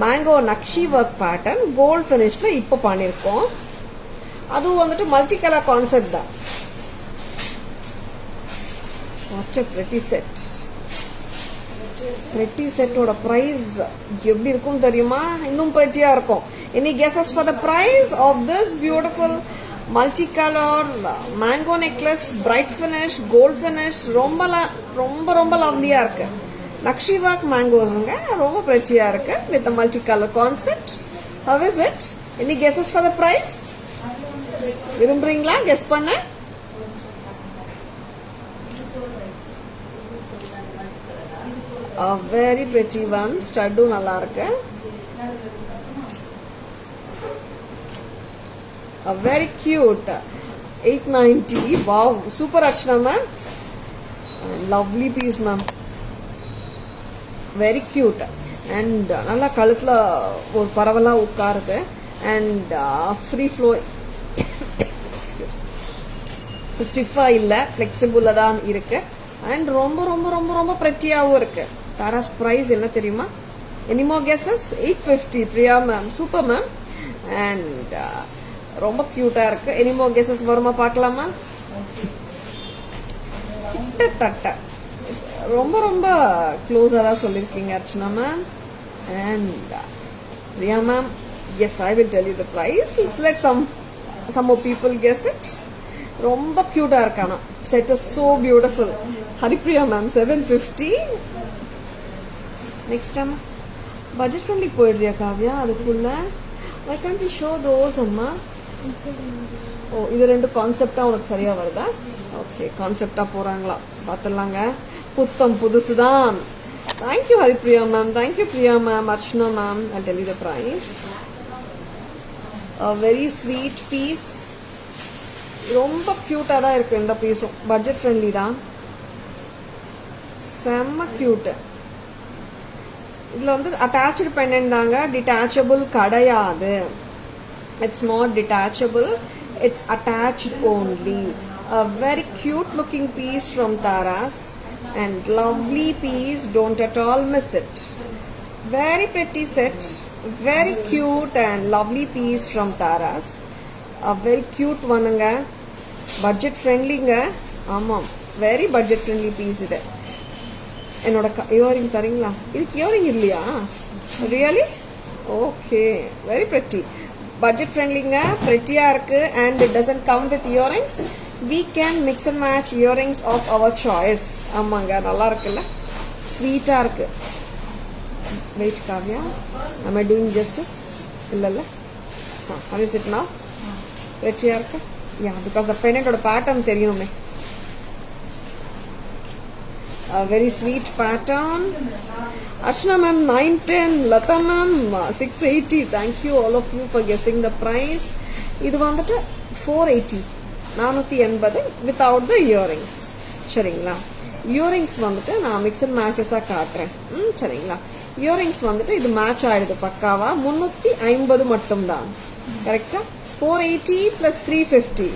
mango nakshi work pattern gold ஃபினிஷ்ல இப்ப பண்ணிருக்கோம். அதுவும் வந்துட்டு மல்டி கலர் கான்செப்ட் தான். வாட் a pretty set. pretty செட்டோட பிரைஸ் எப்படி இருக்கும் தெரியுமா? இன்னும் prettyயா இருக்கும். Any guesses for the price of this beautiful multicolor mango necklace, bright finish, gold finish? ரொம்ப ரொம்ப ரொம்ப லவ்லியா இருக்கு. நக்ஷி ஒர்க் மேங்கோஸ்ங்க, ரொம்ப prettyயா இருக்கு with the multicolor concept. How is it? Any guesses for the price? விரும்புறீங்களா கெஸ் பண்ண? A very pretty one. ஸ்டட்டும் நல்லா இருக்கு. A very cute 890. Wow, super Archana ma'am. Lovely piece ma'am. Very cute. And நல்லா கழுத்துல ஒரு பரவலா உட்காருது. And free flow. ஸ்டிஃபா இல்ல, ஃபிளெக்சிபிளா தான் இருக்கு. அண்ட் ரொம்ப ரொம்ப ரொம்ப ரொம்ப பிரெட்டியாவும் இருக்கு. தாராஸ் பிரைஸ் என்ன தெரியுமா? Any more guesses? 850. Priya ma'am, super ma'am. And ரொம்ப கியூட்டா இருக்கு. எனி மோர் கெஸஸ் வருமா பார்க்கலாமா? கிட்டத்தட்ட ரொம்ப ரொம்ப க்ளோஸா தான் சொல்லியிருக்கீங்க Archana ma'am. And Priya ma'am, yes I will tell you the price. Let some more people guess it. ரொம்ப கியூட்டா இருக்கானா. Set is so beautiful. Haripriya ma'am 750. Next time budget friendly போயிடுறியா காவ்யா? அதுக்குள்ள why can't we show those அம்மா? ஓ, இது ரெண்டு கான்செப்டா உனக்கு சரியா வருதா? ஓகே, கான்செப்டா போறாங்களா பாத்துடலாங்க. புத்தம் புதுசுதான். Thank you Haripriya ma'am, thank you Priya ma'am, Archana ma'am. I'll tell you the price. A very sweet piece. ரொம்ப கியூட்டா தான் இருக்கு இந்த பீஸும். பட்ஜெட் ஃப்ரெண்ட்லி தான். செம்ம கியூட். இதுல வந்து அட்டாச்சு பெண்டன்ட் தாங்க, டிட்டாச்சபிள் கிடையாது. It's not detachable, it's attached only. A very cute looking piece from Taras and lovely piece. Don't at all miss it. Very pretty set, very cute and lovely piece from Taras. A very cute ஒன்னுங்க. Budget ஃப்ரெண்ட்லிங்க. ஆமாம், very budget friendly piece இது. என்னோட earring தரீங்களா? இதுக்கு earring இல்லையா? Really? Okay, very pretty. Budget ஃப்ரெண்ட்லிங்க, பிரெட்டியா இருக்கு. And it doesn't come with earrings. We can mix and match earrings of our choice. ஆமாங்க, நல்லா இருக்குல்ல, ஸ்வீட்டா இருக்கு. Wait Kavya, am I doing justice? இல்லல்ல. how is it now? வெற்றியா இருக்கு. யா, பிகாஸ் த பெண்டன்டோட பேட்டர்ன் தெரியணுமே. Very sweet pattern. Archana ma'am 910, Latha ma'am 680. Thank you all of you for guessing the price. இது வந்துட்டு 480, 480 வித்தவுட் த இயரிங்ஸ். சரிங்களா? இயரிங்ஸ் வந்துட்டு நான் மிக்ஸ் அண்ட் மேட்சஸா காட்டுறேன். சரிங்களா? இயரிங்ஸ் வந்துட்டு இது மேட்ச் ஆயிடுது பக்காவா. 350 மட்டும்தான். கரெக்டா? 480 plus 350,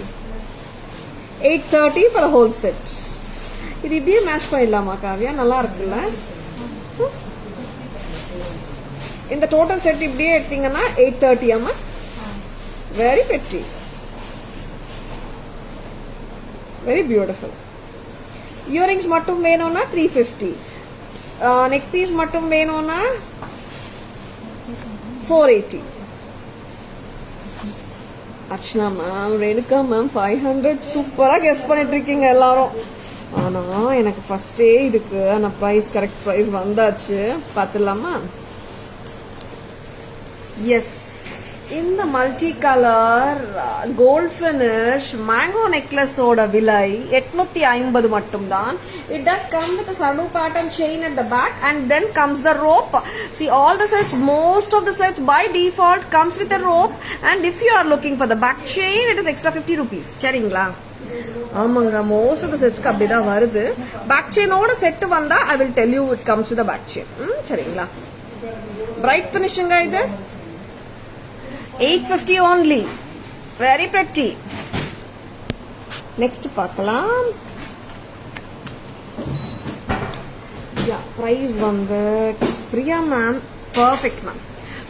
830 for a whole set. இது இப்படியே மேட்ச் பண்ணிடலாமா காவ்யா? நல்லா இருக்குல்ல? இந்த டோட்டல் செட் இப்படியே எடுத்தீங்கன்னா 830 ஆமா. வெரி பெட்டி, வெரி பியூட்டிஃபுல். இயரிங்ஸ் மட்டும் வேணும்னா 350. நெக் பீஸ் மட்டும் வேணும்னா 480. Archana ma'am, Renuka ma'am 500. சூப்பரா கெஸ் பண்ணிட்டு இருக்கீங்க எல்லாரும். ஆனா எனக்கு ஃபர்ஸ்டே இதுக்கு நான் பிரைஸ், கரெக்ட் பிரைஸ் வந்தாச்சு. பாத்துடலாமா? எஸ், இந்த multi colour gold finish mango நெக்லஸோட விலை 850 மட்டும்தான். It does come with a sardu pattern chain at the back and then comes the rope. See, all the sets, most of the sets by default comes with a rope, and if you are looking for the back chain, it is extra 50 rupees. சரிங்களா? ஆமாங்க, most of the sets க்கு அப்படிதான் வருது. Back செயினோட set வந்தா I will tell you it comes with a back chain. சரிங்களா? Bright ஃபினிஷிங்கா இது. 850 only. Very pretty. Next பார்க்கலாம். பிரைஸ் வந்து Priya ma'am perfect ma'am.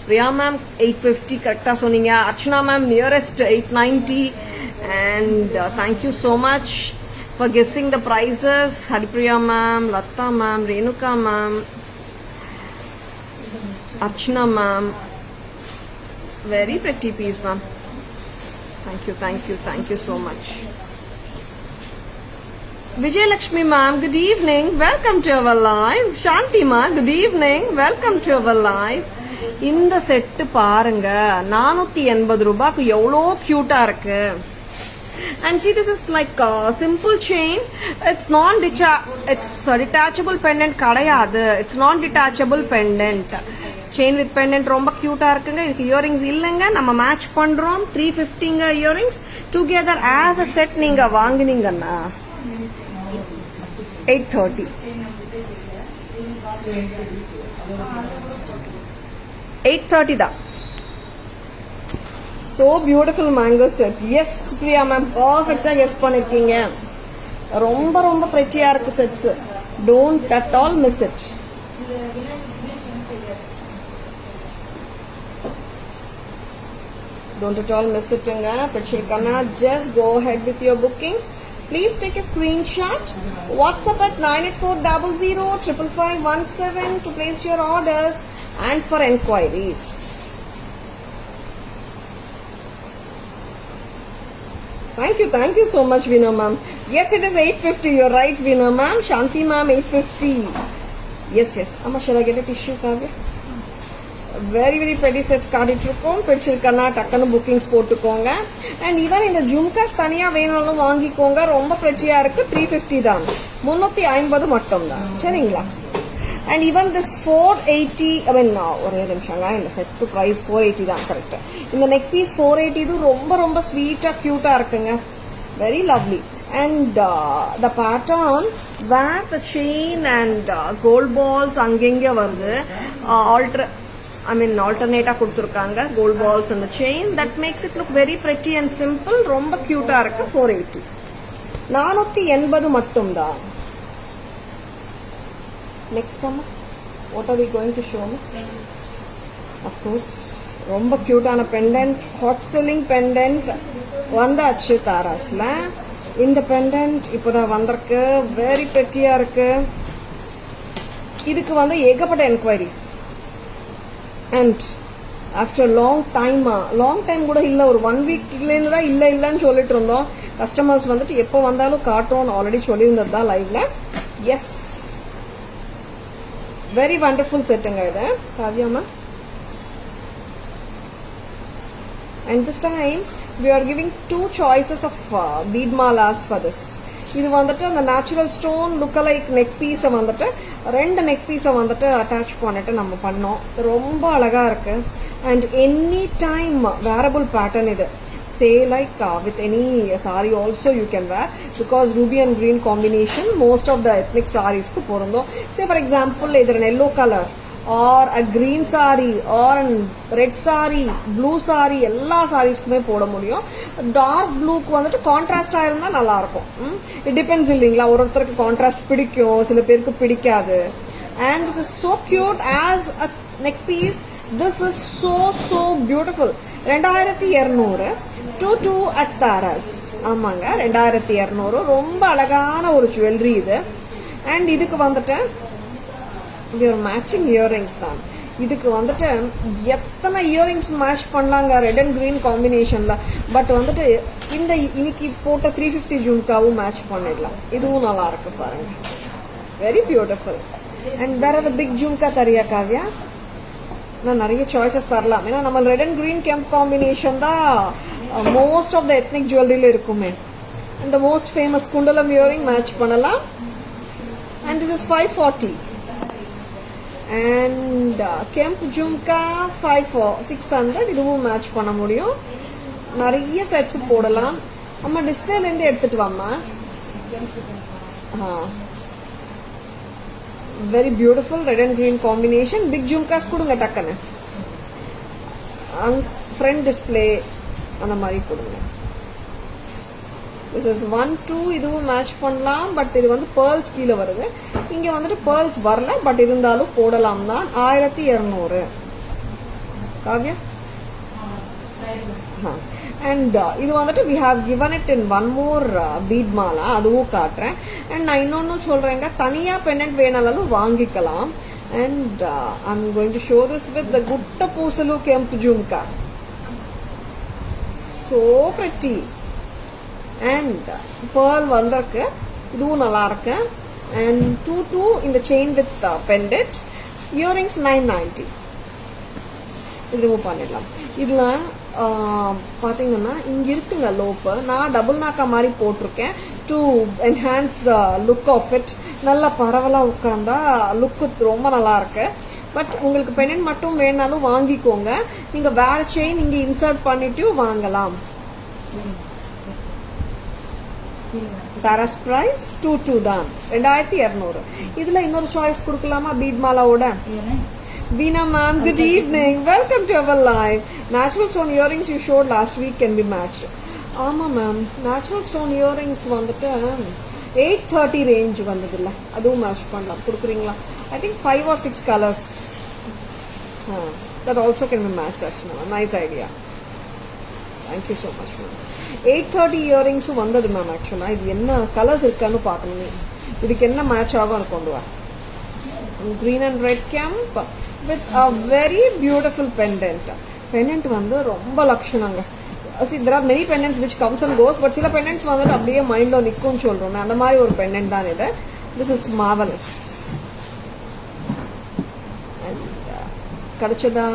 Priya ma'am 850 கரெக்டா சொன்னீங்க. Archana ma'am nearest 890. And thank you so much for guessing the prices. Haripriya ma'am, Latha ma'am, Renuka ma'am, Archana ma'am. Very pretty piece ma'am. Thank you, thank you, thank you so much. Vijay Lakshmi ma'am, good evening, welcome to our live. Shanti ma, good evening, welcome to our live. இந்த set பாருங்க 480 ரூபாய்க்கு எவ்வளோ கியூட்டா இருக்கு. And see, this is like a simple chain. It's detachable pendant கிடையாது. It's non-detachable pendant. Chain with pendant ரொம்ப கியூட்டா இருக்குங்க. இதுக்கு இயரிங்ஸ் இல்லைங்க, நம்ம மேட்ச் பண்றோம். 350ங்க earrings. Together as a set நீங்க வாங்கினீங்கன்னா 830. 830 தான். So beautiful mango set. Yes, Priya ma'am, perfectா guess பண்ணிருக்கீங்க. ரொம்ப ரொம்ப pretty-ஆ இருக்கு sets. Don't at all miss it. Don't at all miss it. Just go ahead with your bookings. Please take a screenshot. WhatsApp at 984005517 to place your orders and for enquiries. Thank you so much, Veena ma'am. Yes, it is 850. You're right, Veena ma'am. Shanti ma'am, 850. Yes. Amma, shall I get a tissue, Kavya? Very very pretty sets காட்டிட்டு இருக்கோம். பிடிச்சிருக்கனா டக்குன்னு bookings போட்டுக்கோங்க. And even இந்த ஜும்காஸ் தனியா வேணும்னாலும் வாங்கிக்கோங்க. ரொம்ப பிரெட்டியா இருக்கு. 350 தான், 350 மட்டும் தான். சரிங்களா? அண்ட் ஈவன் திஸ் 480, ஒரே நிமிஷங்க, இந்த செட்டு ப்ரைஸ் 480 தான். கரெக்ட். இந்த நெக் பீஸ் 480 இது ரொம்ப ரொம்ப ஸ்வீட்டா கியூட்டா இருக்குங்க. Very lovely. And the pattern where the chain and gold balls அங்கெங்க வருது. alternate கொடுத்திருக்காங்க. gold balls and the chain that makes it look very pretty and simple. ரொம்ப கியூட்டா இருக்கு. 480. 480 மட்டும் தான். Next அம்மா, what are we going to show me? Of course, ரொம்ப கியூட்டான pendant, hot selling pendant வந்தாச்சு தாராஸ்ல. இந்த pendant இப்போதான் வந்திருக்கு. வெரி pretty-ஆ இருக்கு. இதுக்கு வந்து ஏகப்பட்ட enquiries. And after long time கூட இல்லை, ஒரு 1 வீக்லேருந்து தான் இல்லைன்னு சொல்லிட்டு இருந்தோம். கஸ்டமர்ஸ் வந்துட்டு எப்போ வந்தாலும் காட்டுறோம்னு ஆல்ரெடி சொல்லியிருந்தது தான் லைவ்ல. எஸ், வெரி வண்டர்ஃபுல் செட்டுங்க இது. காவியாமா, and this time we are giving 2 choices of bead malas for this. இது வந்துட்டு அந்த நேச்சுரல் ஸ்டோன் லுக்கலைக் நெக் பீஸை வந்துட்டு 2 நெக் பீஸை வந்துட்டு அட்டாச் பண்ணிட்டு நம்ம பண்ணோம். ரொம்ப அழகா இருக்கு. And any time wearable pattern இது. Say like with any saree also you can wear, because ruby and green combination most of the ethnic sarees ku porundom. Say for example either an yellow color or a green saree or a red saree, blue saree, எல்லா சாரீஸ்க்குமே போட முடியும். Dark ப்ளூக்கு வந்துட்டு கான்ட்ராஸ்டா இருந்தா நல்லா இருக்கும். It depends இல்லைங்களா, ஒருத்தருக்கு contrast பிடிக்கும், சில பேருக்கு பிடிக்காது. And this is so cute as a neck piece. This is so beautiful. 2200 2 at Taras. ஆமாங்க, 2200. ரொம்ப அழகான ஒரு ஜுவல்லரி இது. அண்ட் இதுக்கு வந்துட்டு மேட்சிங் இயரிங்ஸ் தான். இதுக்கு வந்துட்டு எத்தனை இயரிங்ஸ் மேட்ச் பண்ணலாங்க ரெட் அண்ட் கிரீன் காம்பினேஷன்ல. பட் வந்துட்டு இந்த இன்னைக்கு போட்ட 350 ஜும்காவும் மேட்ச் பண்ணிடலாம். இதுவும் நல்லா இருக்கு பாருங்க. Very beautiful. அண்ட் வேற ஏதாவது பிக் ஜும்கா தரியா காவியா? நான் நிறைய சாய்ஸஸ் தரலாம். ஏன்னா நம்ம red and green kemp combination தான் மோஸ்ட் ஆஃப் த எத்னிக் ஜுவல்லரியில இருக்குமே. இந்த மோஸ்ட் ஃபேமஸ் குண்டலம் இயரிங் மேட்ச் பண்ணலாம். And this is 540. And kemp jhumka 600. இதுவும் மேட்ச் பண்ண முடியும். நிறைய செட்ஸ் போடலாம். அம்மா டிஸ்பிளேல இருந்து எடுத்துட்டு வாமா. Very beautiful red and green combination. Big jhumkas கொடுங்க டக்குன்னு. ஃப்ரண்ட் டிஸ்பிளே அந்த மாதிரி கொடுங்க. This is 1 2. இதுவும் மேட்ச் பண்ணலாம். பட் இது வந்து பேர்ல்ஸ் கீழே வருது. இங்க வந்துட்டு பேர்ல்ஸ் வரல, பட் இருந்தாலும் போடலாம் தான். 1200 காவியா. அண்ட் இது வந்துட்டு we have given it in one more bead mala. அதுவும் காட்டுறேன். அண்ட் நான் இன்னொன்னு சொல்றேங்க, தனியா பெண்டன்ட் வேணாலும் வாங்கிக்கலாம். And I'm going to show this with the Gutta Poosalu Kemp Jhumka. So pretty. And pearl வந்திருக்கு. இதுவும் நல்லா இருக்கு. And 2 in the chain with pendant. Earrings 990. இது ரிமூவ் பண்ணிடலாம். இதில் பார்த்தீங்கன்னா இங்கே இருக்குங்க லோப்பு, நான் டபுள் நாக்கா மாதிரி போட்டிருக்கேன் to enhance the look of it. நல்லா பரவலாக உட்காந்தா லுக்கு ரொம்ப நல்லா இருக்கு. பட் உங்களுக்கு பெண்டன்ட் மட்டும் வேணாலும் வாங்கிக்கோங்க, நீங்கள் வேற செயின் இங்கே இன்சர்ட் பண்ணிட்டு வாங்கலாம். தாராஸ் பிரைஸ் 22 தான், 2200. இதில் இன்னொரு சாய்ஸ் கொடுக்கலாமா beat மாலாவோட? Veena ma'am, good evening. Welcome to our live. Natural stone earrings you showed last week can be matched. ஆமா மேம், நேச்சுரல் ஸ்டோன் இயரிங்ஸ் வந்துட்டு 830 ரேஞ்ச் வந்ததில்ல, அதுவும் மேட்ச் பண்ணலாம். கொடுக்குறீங்களா? I think 5 or 6 colours that also can be matched actually. Nice idea. Thank you so much ma'am. 830 இயரிங்ஸும் வந்தது ma'am. ஆக்சுவலாக இது என்ன கலர்ஸ் இருக்கான்னு பார்க்கணும், இதுக்கு என்ன மேட்ச் ஆகும் அது கொண்டு வா. Green and red camp with a very beautiful pendant. Pendant வந்து ரொம்ப லட்சணங்க. See, there are many pendants which comes and goes, but சில pendants வந்துட்டு அப்படியே மைண்ட்ல நிக்கும்னு சொல்றோம், அந்த மாதிரி ஒரு pendant தான் இது. This is marvelous. And கடிச்சதா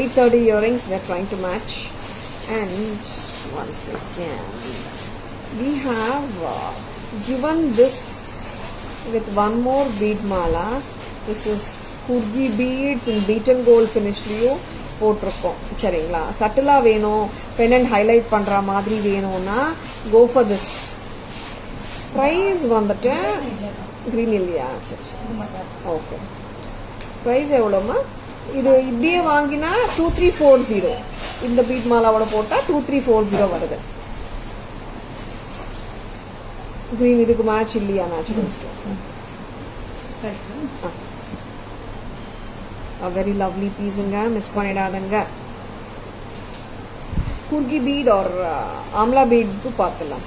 830 earrings we are trying to match. And once again we have given this with one more bead mala. This is kurgi beads in beaten gold finish liyo போட்டிருக்கோம். சரிங்களா? சட்டிலா வேணும், pendant highlight பண்ற மாதிரி வேணும்னா go for this. Price வந்துட்டு green இல்லையா? சரி சரி, ஓகே. பிரைஸ் எவ்வளோமா? இது இப்படியே வாங்கினா 2340. இந்த பீட் மாலாவோட போட்டா 2340 வருது. கிரீன் இதுக்கு மேட்ச் இல்லையா? நேச்சுரல் ஸ்டோன் வெரி லவ்லி பீஸுங்க, மிஸ் பண்ணிடாதங்க. Coorgi bead or amla bead பார்க்கலாம்.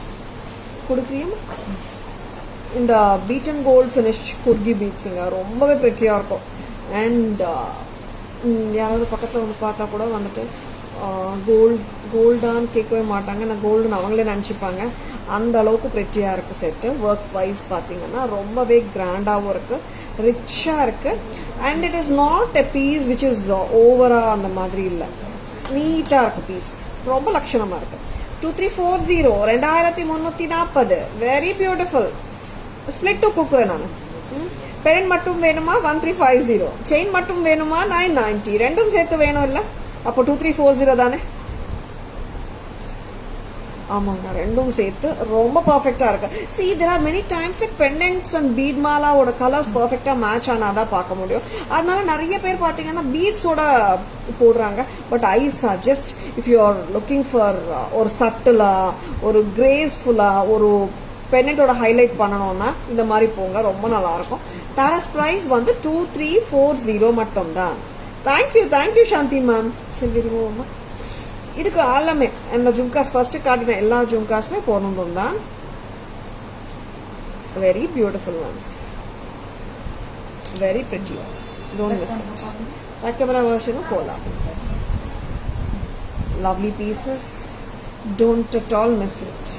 கொடுக்குறியா? இந்த பீட்டன் கோல்ட் ஃபினிஷ் குர்கி பீட்ஸுங்க ரொம்பவே ப்ரெட்டியாக இருக்கும். அண்ட் யாராவது பக்கத்தில் வந்து பார்த்தா கூட வந்துட்டு கோல்டான்னு கேட்கவே மாட்டாங்க, நான் கோல்டுன்னு அவங்களே நினச்சிப்பாங்க. அந்த அளவுக்கு ப்ரெட்டியாக இருக்குது செட்டு. ஒர்க் வைஸ் பார்த்தீங்கன்னா ரொம்பவே கிராண்டாகவும் இருக்குது, ரிச்சாக இருக்குது. And it is not a piece which is ஓவரா அந்த மாதிரி இல்லை, நீட்டாக இருக்குது பீஸ், ரொம்ப லட்சணமாக இருக்குது. 2340, 2340. Very beautiful. ஸ்பிளிட்டு கொடுக்குறேன் நான். பெரண்ட் மட்டும் வேணுமா 1350, செயின் மட்டும் வேணுமா 990, ரெண்டும் சேர்த்து வேணும் இல்லை? அப்போ 2340 தானே? ஆமாங்க, ரெண்டும் சேர்த்து ரொம்ப பர்ஃபெக்டா இருக்கு. See, there are many times that pendants and bead மாலாவோட கலர்ஸ் பர்ஃபெக்டா மேட்ச் ஆனாதான் பார்க்க முடியும். அதனால நிறைய பேர் பாத்தீங்கன்னா பீட்ஸோட போடுறாங்க. But I suggest if you are looking for ஒரு சட்டிலா, ஒரு கிரேஸ்ஃபுல்லா, ஒரு பெண்டன்ட்டோட ஹைலைட் பண்ணணும்னா இந்த மாதிரி போங்க, ரொம்ப நல்லா இருக்கும். தாராஸ் பிரைஸ் வந்து 2340 மட்டும் தான். Thank you Shanti ma'am. சரி விரும்புவோமா? இதுக்கு எல்லாமே அந்த ஜும்காஸ் ஃபர்ஸ்ட் காட்டின எல்லா ஜும்காஸுமே போடணும் தான். Very beautiful ones, very pretty ones, don't miss it. Back camera வெர்ஷனும் போகலாம். Lovely pieces, don't at all miss it.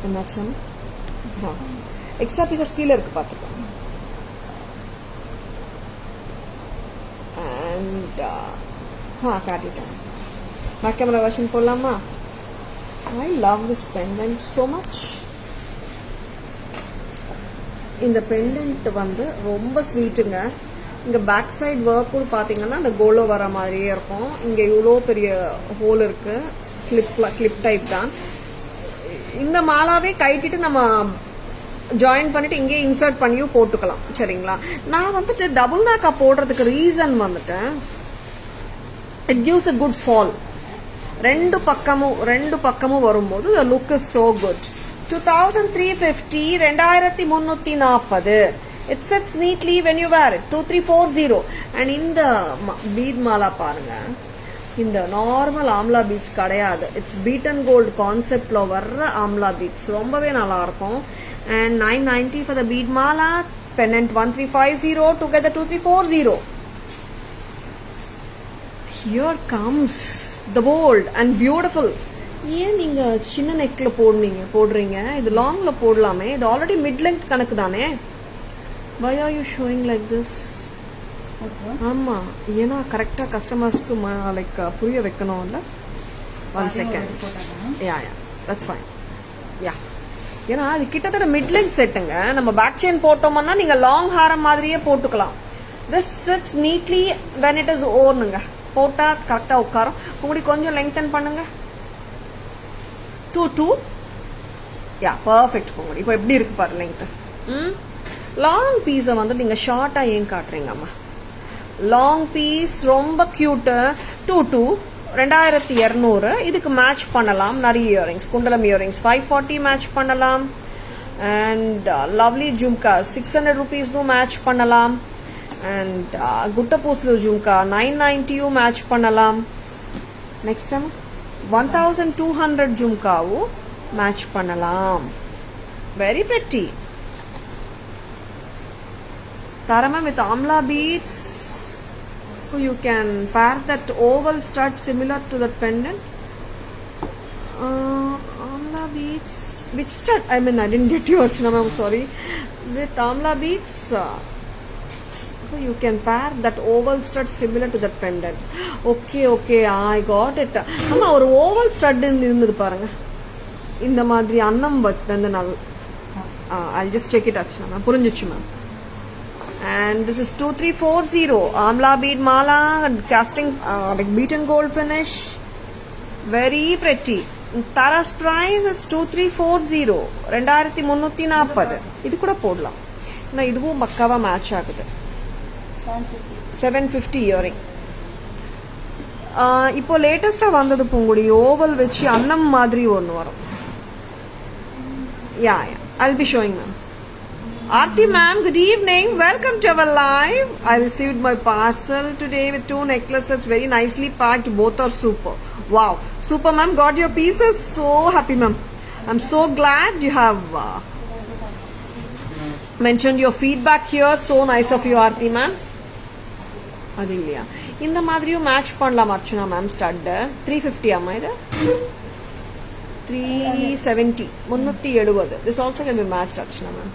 என்னாச்சு? எக்ஸ்ட்ரா பீசஸ் கீழே இருக்கு பார்த்துக்கோ. காட்டிட்டேன். பேக் கேமரா வெர்ஷன் போடலாமா? I love this pendant so much. இந்த பெண்டன்ட் வந்து ரொம்ப ஸ்வீட்டுங்க. இங்க பேக் சைடு ஒர்க்கும் பார்த்தீங்கன்னா இந்த கோலோ வர மாதிரியே இருக்கும். இங்க இவ்வளோ பெரிய ஹோல் இருக்கு, கிளிப் டைப் தான். இந்த மாலாவே கைட்டிட்டு நம்ம ஜாயின் பண்ணிட்டு இங்கே இன்சர்ட் பண்ணியும் போட்டுக்கலாம். சரிங்களா? நான் வந்துட்டு டபுள் நாக்கா போடுறதுக்கு ரீசன் வந்துட்டு it gives a good fall. ரெண்டு பக்கமும் வரும்போது the look is so good. 2350, 2340. It sits neatly when you wear it. 2340. And இந்த பீட் மாலா பாருங்க, இந்த நார்மல் ஆம்லா பீட்ஸ் கிடையாது. இட்ஸ் பீட்டன் கோல்டு கான்செப்ட்ல வர்ற ஆம்லா பீட்ஸ் ரொம்பவே நல்லா இருக்கும். And 990 for the bead mala. Pendant 1350, together 2340. Here comes the bold and beautiful. ஏன் நீங்க சின்ன நெக்ல போடுறீங்க? இது லாங்ல போடலாமே. இது ஆல்ரெடி மிட் லெங்த் கணக்கு தானே. Why are you showing like this? ஆமாம், ஏன்னா கரெக்டாக கஸ்டமர்ஸ்க்கு லைக் புரிய வைக்கணும்ல. 1 second. Yeah that's fine. Yeah, ஏன்னா அது கிட்டத்தட்ட மிட் லென்த் செட்டுங்க. நம்ம பேக் செயின் போட்டோம்னா நீங்கள் லாங் ஹாரம் மாதிரியே போட்டுக்கலாம். This chits neatly when it is ஓர்னுங்க. போட்டால் கரெக்டாக உட்காரும். உங்களுடைய கொஞ்சம் லெங்க்தன் பண்ணுங்க. 2 யா பர்ஃபெக்ட். உங்களுடைய இப்போ எப்படி இருக்கு பாரு லெங்க்த்து. லாங் பீஸை வந்து நீங்கள் ஷார்ட்டாக ஏன் காட்டுறீங்கம்மா? லாங் பீஸ் ரொம்ப க்யூட்டு. 2200 இதுக்கு மேட்ச் பண்ணலாம். நிறைய இயரிங்ஸ், குண்டலம் இயரிங்ஸ் 540 மேட்ச் பண்ணலாம். அண்ட் லவ்லி ஜும்கா 600 rupeesனும் மேட்ச் பண்ணலாம். அண்ட் குட்டப்பூஸ்லு ஜும்கா 990 மேட்ச் பண்ணலாம். நெக்ஸ்ட் டைம் 1200 ஜும்காவும் மேட்ச் பண்ணலாம். Very pretty. Tara ma'am, with amla beads you can pair that oval stud similar to that pendant. Amla beads, which stud? I mean, I didn't get you, Archana ma'am, sorry. With amla beads you can pair that oval stud similar to that pendant. Okay, I got it. amma ஒரு oval stud இருந்தது பாருங்க, இந்த மாதிரி அன்னம் வந்து நல்ல. I'll just check it, Archana ma'am. புரிஞ்சிச்சு ma'am. And this is 2340 amla bead mala, casting like beaten gold finish, very pretty. Tara's price is 2340, 2340. இது கூட போடலாம். நான் இதுவும் பக்காவா மேட்ச் ஆகுது. 750 இயரிங். இப்போ லேட்டஸ்டா வந்தது பூங்குடி ஓவல் வச்சு அன்னம் மாதிரி ஒன்று வரும். Yeah, I'll be showing ma'am. Aarti ma'am, good evening. Welcome to our live. I received my parcel today with 2 necklaces, very nicely packed. Both are super. Wow, super ma'am. Got your pieces. So happy ma'am. I'm so glad you have mentioned your feedback here. So nice of you, Aarti ma'am. அது இல்லையா, இந்த மாதிரியும் match பண்ணலாம் Archana ma'am. Stud 350 ஆமா, இது 370, 370. This also can be matched, Archana ma'am.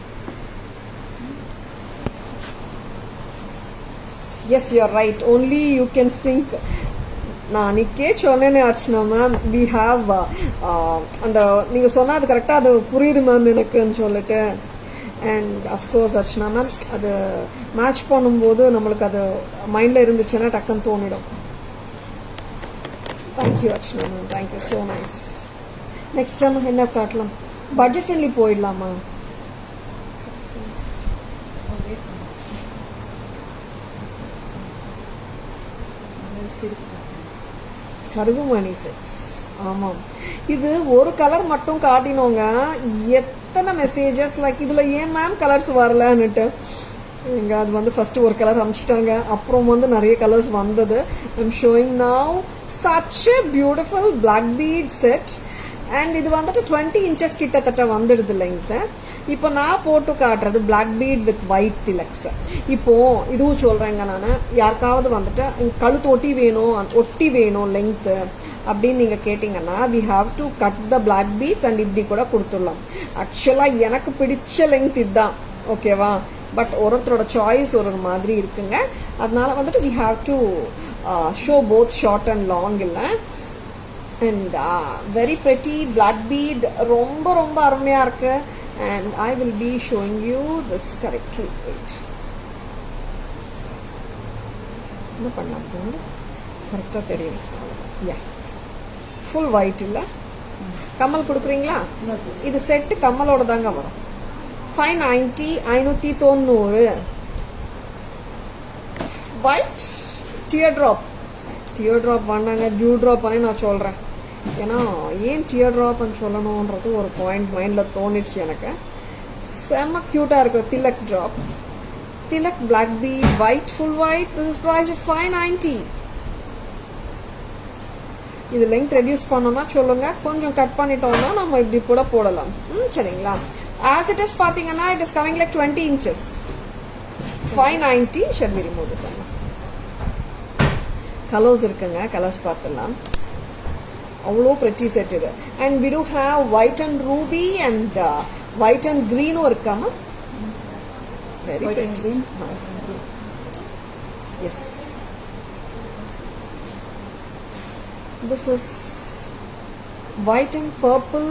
Yes, you're right. Only you can sync. நான் அன்றைக்கே சொன்னேனே அர்ச்சனா மேம், வி ஹாவ் அந்த நீங்கள் சொன்னால் அது கரெக்டாக அது புரியுது மேம் எனக்குன்னு சொல்லிட்டு. அண்ட் அஃப்கோர்ஸ் அர்ச்சனா மேம், அது மேட்ச் பண்ணும்போது நம்மளுக்கு அது மைண்டில் இருந்துச்சுன்னா டக்குன்னு தோணிடும். Thank you Archana ma'am, thank you, so nice. Next time என்ன காட்டலாம்? பட்ஜெட் ஃப்ரெண்ட்லி போயிடலாமா? கருகுமணி செட்ஸ். ஆமாம், இது ஒரு கலர் மட்டும் காட்டினோங்க, எத்தனை மெசேஜஸ் லைக் இதில் ஏன் மேம் கலர்ஸ் வரலன்னுட்டு. எங்க அது வந்து ஃபர்ஸ்ட் ஒரு கலர் அனுப்பிச்சிட்டாங்க, அப்புறம் வந்து நிறைய கலர்ஸ் வந்தது. I'm showing now such a beautiful black bead set. அண்ட் இது வந்துட்டு 20 inches கிட்டத்தட்ட வந்துடுது லெங்க்த். இப்போ நான் போட்டு காட்டுறது black beat with white Thilaks. இப்போ இதுவும் சொல்றேங்க, நான் யாருக்காவது வந்துட்டு கழுத்து ஒட்டி வேணும் லெங்க்த் அப்படின்னு நீங்க கேட்டீங்கன்னா, we have to cut the black beads and இப்படி கூட கொடுத்துடலாம். ஆக்சுவலா எனக்கு பிடிச்ச லெங்க்த் இதுதான், ஓகேவா? பட் ஒருத்தரோட சாய்ஸ் ஒரு மாதிரி இருக்குங்க. அதனால வந்துட்டு we have to show both short and long இல்லை. And very pretty black bead, ரொம்ப ரொம்ப அருமையா இருக்கு. And I will be showing you this correctly. Wait, என்ன பண்ணலாம் கரெக்டாக தெரியும். யா, ஃபுல் ஒயிட் இல்லை, கம்மல் கொடுக்குறீங்களா? இது செட்டு கம்மலோட தாங்க வரும். 590, 590. ஒயிட் டியர் ட்ராப் பண்ணாங்க, டியூ ட்ராப் பண்ணி நான் சொல்கிறேன். ஏன்னா ஏன் டியர் ட்ராப்னு சொல்லணுன்றது ஒரு பாயிண்ட் மைண்டில் தோணிடுச்சு எனக்கு. செம்ம க்யூட்டாக இருக்கு. Tilak drop, Tilak black bead white, full white. This is price at 590. இது லெங்க் ரெடியூஸ் பண்ணோம்னா சொல்லுங்க, கொஞ்சம் கட் பண்ணிட்டோம்னா நம்ம இப்படி கூட போடலாம். சரிங்களா? ஆஸ் இட் இஸ் பார்த்தீங்கன்னா it is coming like 20 inches. 590. Shall we remove this. Colours இருக்குங்க, கலர்ஸ் பார்த்துலாம். அவ்வளோ பிரெட்டி செட் இது. And we do have white and ruby and white and கிரீனும் இருக்காம. Very White and pretty. green. Yes. This is white and purple.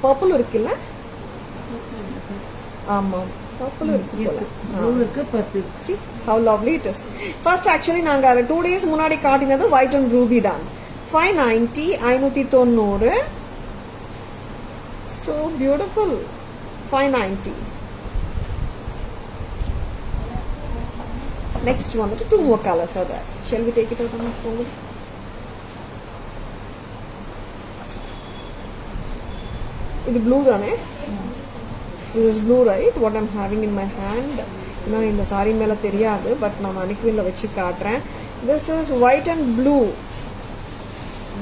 Purple இருக்குல்ல? ஆமாம். Purple இருக்கு போல. Blue இருக்கு, purple. See how lovely it is. First actually நாங்க 2 days முன்னாடி காட்டினது white and ruby தான். 590 590. So beautiful. 590. Next one, 2 more colors are there. Shall we take it out on the phone? This is blue, this is blue, right? What I'm having in my hand. நான் இந்த sorry மேல தெரியாது, but நான் மணிக்குள்ள வச்சு காட்டுறேன். This is white and blue.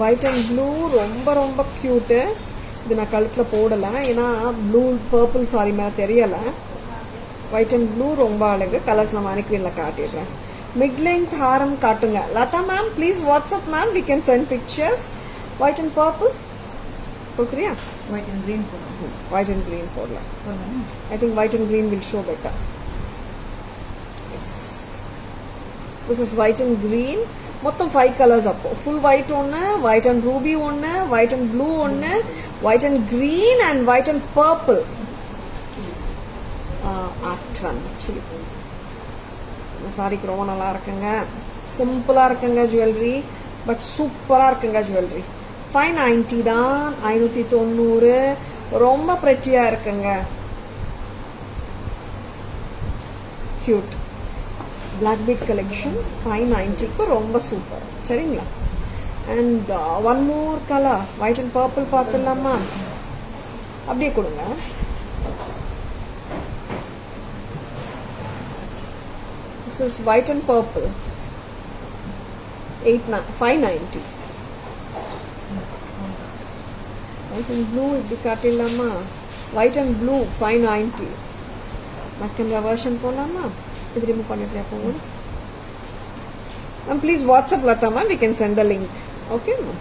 White and blue ரொம்ப ரொம்ப cute. இது நான் கழுத்துல போடல, ஏன்னா ப்ளூ பர்பிள் சாரி மேல தெரியல. ஒயிட் அண்ட் ப்ளூ ரொம்ப அழகு. கலர்ஸ் நான் மணிக்குள்ள காட்டிடுறேன். மிட் லென்த் ஹாரம் காட்டுங்க. Latha ma'am please WhatsApp ma'am, we can send pictures. White and purple கொடுக்குறியா? White and green. White and green போடலாம். I think white and green will show better. Yes. This is white and green. மொத்தம் 5 colors அப்போ. Full white ஒன்று, white and ruby ஒன்று, white and blue ஒன்று, white and green and white and purple. Act one actually. இந்த சாரிக்கு ரொம்ப நல்லா இருக்குங்க. சிம்பிளா இருக்குங்க ஜுவல்லரி, பட் சூப்பரா இருக்குங்க ஜுவல்லரி. 590 தான், 590. ரொம்ப பிரெட்டியா இருக்குங்க. கியூட் பிளாக் பீட் கலெக்ஷன் 590க்கு ரொம்ப சூப்பர். சரிங்களா? And one more colour white and purple பார்த்துடலாமா? அப்படியே கொடுங்க. This is white and purple 590. White and blue இப்படி காட்டிடலாமா? White and blue 590. மக்கன்ரா வெர்ஷன் போடலாமா? இது ரிமூவ் பண்ணிட்டு போங்க ma'am. Please WhatsApp Latha ma'am, we can send the link. Okay ma'am.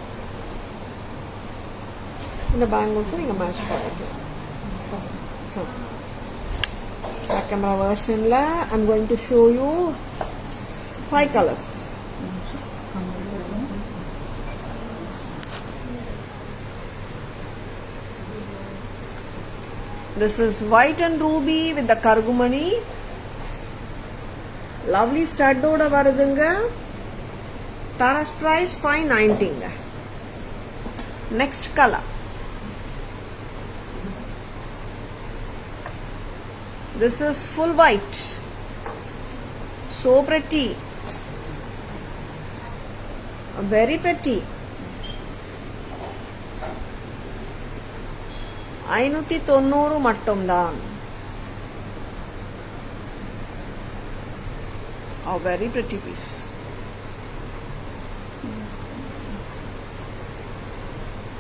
இந்த பேங்கிள்ஸும் நீங்கள் மேட்ச் பண்ணிக்கலாம். பேக் கேமரா வெர்ஷனில் I'm going to show you 5 colours. This is white and ruby with the kargumani. Lovely stud oda varudunga. Tara's price 590. Next color. This is full white. So pretty. Very pretty. 590 மட்டும்தான். A very pretty piece.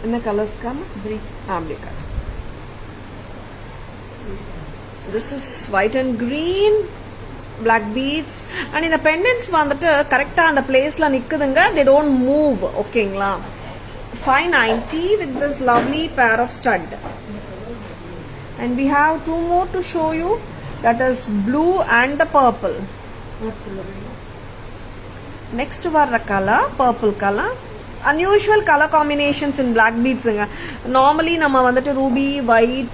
என்ன colours காம? Green. Black color. This is white and green, black beads. And இந்த pendants வந்துட்டு கரெக்டா அந்த பிளேஸ்ல நிக்குதுங்க. They don't move. ஓகேங்களா? 590 with this lovely pair of stud. And we have 2 more to show you. That is blue and the purple. Next varra color, purple color. Unusual color combinations in black beads. Normally நம்ம வந்துட்டு ruby, white,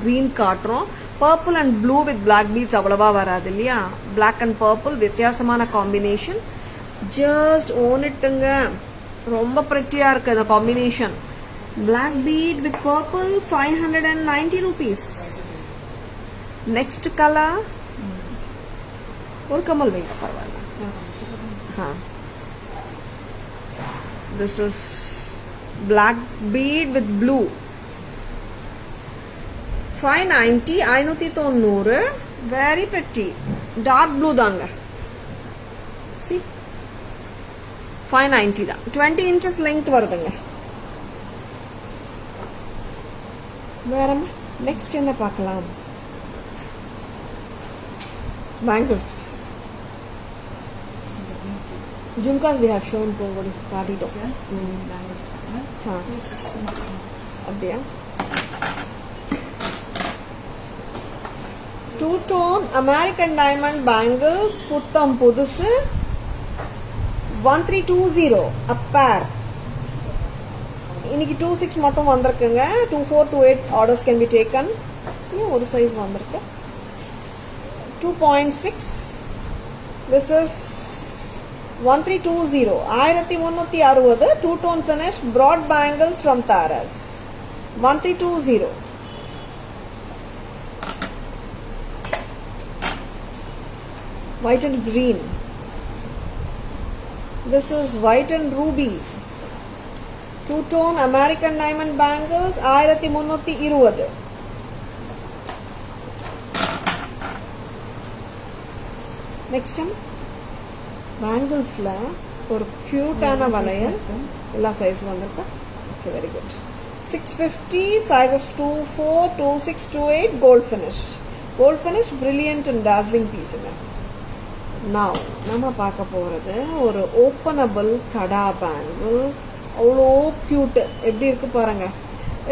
green காட்டுறோம். Purple and blue with black beads அவ்வளவா வராது இல்லையா? Black and purple வித்தியாசமான combination. Just own it-ங்க. ரொம்ப pretty-ஆ இருக்கு இந்த combination. Black bead with purple 590 rupees. Next color. ஒரு கமல் வைங்க பரவாயில்ல. This is black bead with blue. 590 590. Very pretty. Dark blue தாங்க. See? 590 தான். 20 inches length வருதுங்க. வேற நெக்ஸ்ட் என்ன பார்க்கலாம்? Bangles. Jhumkas we have shown already. Kaatito. அப்படியா? two-tone American diamond bangles, புத்தம் புதுசு 1320 a pair. இன்னைக்கு 26 மட்டும் வந்திருக்குங்க. 24 to 8 orders can be taken. ஏன் ஒரு சைஸ் வந்திருக்கு 2.6. this is 1320 1360 two-tone finish broad bangles from Taras 1320. white and green. This is white and ruby. Two-tone American diamond bangles 1320. Next time bangles la ஒரு cute-ஆன வளையல் எல்லா size வந்திருக்கு. Okay, very good. 650 sizes 24, 26, 28 gold finish. Gold finish brilliant and dazzling piece. Now நம்ம பார்க்க போறது ஒரு openable கடா bangle. அவ்வளோ cute. எப்படி இருக்கு பாருங்க.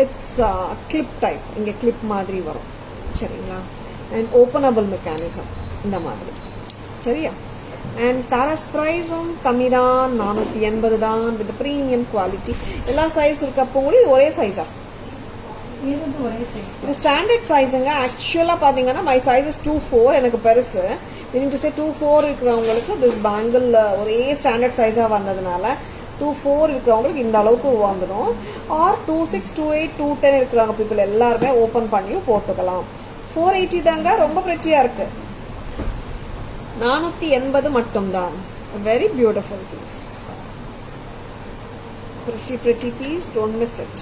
It's clip type. இங்க கிளிப் மாதிரி வரும். சரிங்களா? அண்ட் ஓப்பனபிள் மெக்கானிசம் இந்த மாதிரி. சரியா? அண்ட் தாராஸ் பிரைஸும் கம்மி தான், 480 தான். With premium quality. எல்லா சைஸ் இருக்கு. அப்போ கூட இது ஒரே சைஸா? இது ஒரே சைஸ். இது ஸ்டாண்டர்ட் சைஸுங்க. ஆக்சுவலா பாத்தீங்கன்னா மை சைஸ் இஸ் 24. எனக்கு பெருசு. மீனிங் டு சே 24 இருக்கிறவங்களுக்கு திஸ் பேங்கிள் ஒரே ஸ்டாண்டர்ட் சைஸா வந்ததுனால 24 இருக்கிறவங்களுக்கு இந்த அளவுக்கு வந்துடும். ஆர் 26, 28, 210 இருக்கிறவங்க பீப்புள் எல்லாருமே ஓபன் பண்ணியும் போட்டுக்கலாம். 480 தாங்க. ரொம்ப பிரெட்டியா இருக்கு. 480 மட்டும்தான். Very beautiful piece. pretty piece. Don't miss it.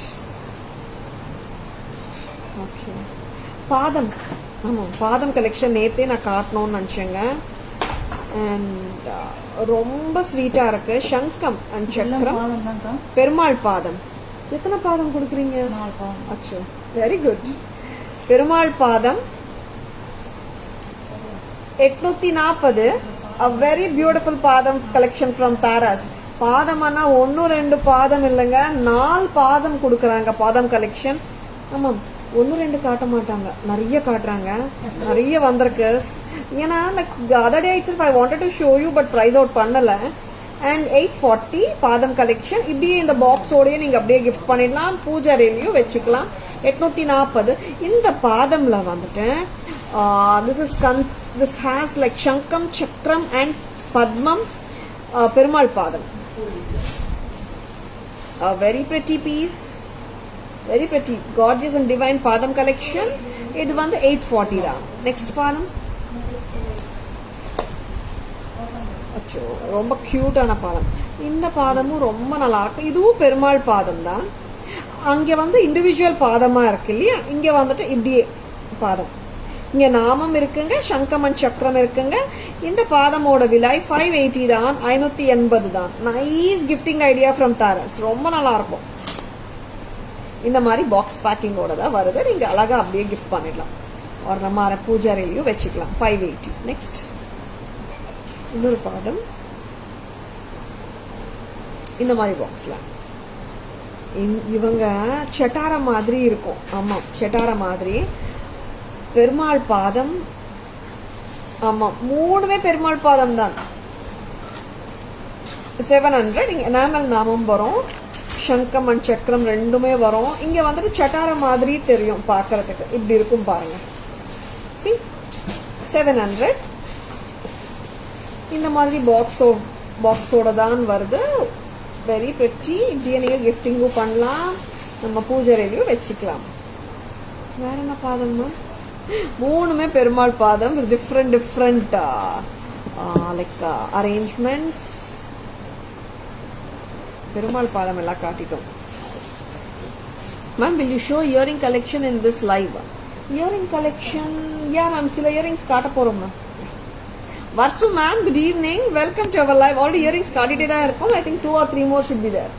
Okay. பாதம். ஆமா, பாதம் கலெக்ஷன் நேத்தே நான் காட்டணும்னு நினைச்சேங்க. அண்ட் ரொம்ப ஸ்வீட்டா இருக்கு. சங்கம் அண்ட் சக்கரம். பெருமாள் பாதம். எத்தனை பாதம் கொடுக்குறீங்க? 4 பாதம். அச்சோ, வெரி குட். பெருமாள் பாதம் 840. a very beautiful பாதம் collection from Taras. பாதம்னா 1-2 பாதம் இல்லைங்க, 4 பாதம் கொடுக்கறாங்க. பாதம் கலெக்ஷன். ஆமாம், 1-2 காட்ட மாட்டாங்க, நிறைய காட்டுறாங்க. நிறைய வந்திருக்கு. ஏன்னா other day itself I wanted to show you but price out பண்ணல. and 840 பாதம் கலெக்ஷன். இப்படியே இந்த பாக்ஸ் ஓடயே நீங்க அப்படியே கிஃப்ட் பண்ணிடலாம். பூஜா ரேலியும் வச்சுக்கலாம். 840. இந்த பாதம்ல வந்துட்டு this has like shankam, chakram and padmam. Perumal பாதம். A very pretty piece. Very pretty, gorgeous and divine பாதம் collection. இது வந்து 840 தான். நெக்ஸ்ட் பாதம். அச்சோ, ரொம்ப கியூட்டான பாதம். இந்த பாதமும் ரொம்ப நல்லா இருக்கு. இதுவும் பெருமாள் பாதம் தான். அங்க வந்து இண்டிவிஜுவல் பாதமா இருக்கு இல்லையா? இங்க வந்துட்டு இப்படியே பாதம். இங்க நாமம் இருக்குங்க, சங்கமன் சக்கரம் இருக்குங்க. இந்த பாதமோட விலை 580 தான், 580 தான். Nice gifting idea from Taras. ரொம்ப நல்லா இருக்கும். இந்த மாதிரி பாக்ஸ் பேக்கிங்கோட தான் வருது. நீங்க அழகா அப்படியே கிஃப்ட் பண்ணிடலாம். ஒரு நம்ம பூஜாரிலையும் வச்சுக்கலாம். 580. நெக்ஸ்ட் இன்னொரு பாதம் இந்த மாதிரி பாக்ஸ்ல. இவங்க செட்டார மாதிரி இருக்கும். ஆமா, செட்டார மாதிரி. பெருமாள் பாதம். ஆமா, 3மே பெருமாள் பாதம் தான். 700. இங்க எனாமல் நாமம் வரும், சங்கம் அண்ட் சக்கரம் ரெண்டுமே வரும். இங்க வந்துட்டு சட்டார மாதிரி தெரியும் பாக்குறதுக்கு. இப்படி இருக்கும் பாருங்க. See? 700. இந்த மாதிரி பாக்ஸோட தான் வருது. Very pretty. இப்படியே நீங்க கிஃப்டிங்கும் பண்ணலாம், நம்ம பூஜையிலையும் வச்சுக்கலாம். வேற என்ன பாதம்னா? 3மே பெருமாள் பாதம். Different like arrangements. பெருமாள் பாதம் எல்லாம் காட்டிட்டோம். Ma'am, will you show earring collection in this live? Earring collection, yeah ma'am, சில இயரிங்ஸ் காட்ட போறோம் ma'am. Varshu ma'am, good evening, welcome to our live. Already earrings காட்டிட்டே தான் இருக்கும். I think 2 or 3 more should be there.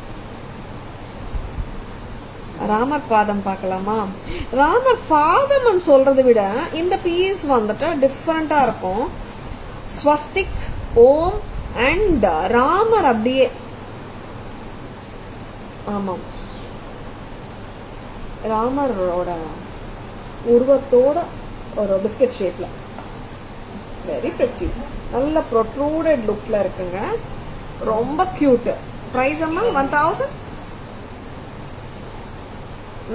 Ramar பாதம் பார்க்கலாமா? ராமர் பாதம் சொல்றதை விட இந்த பீஸ் வந்துட்டு டிஃபரெண்டா இருக்கும். ஸ்வஸ்திக், ஓம் அண்ட் ராமர் அப்படியே. ஆமாம், ராமரோட உருவத்தோட ஒரு பிஸ்கட் ஷேப்ல. Very pretty. நல்ல ப்ரொட்ரூடட் லுக்ல இருக்குங்க. ரொம்ப கியூட். பிரைஸ் அம்மா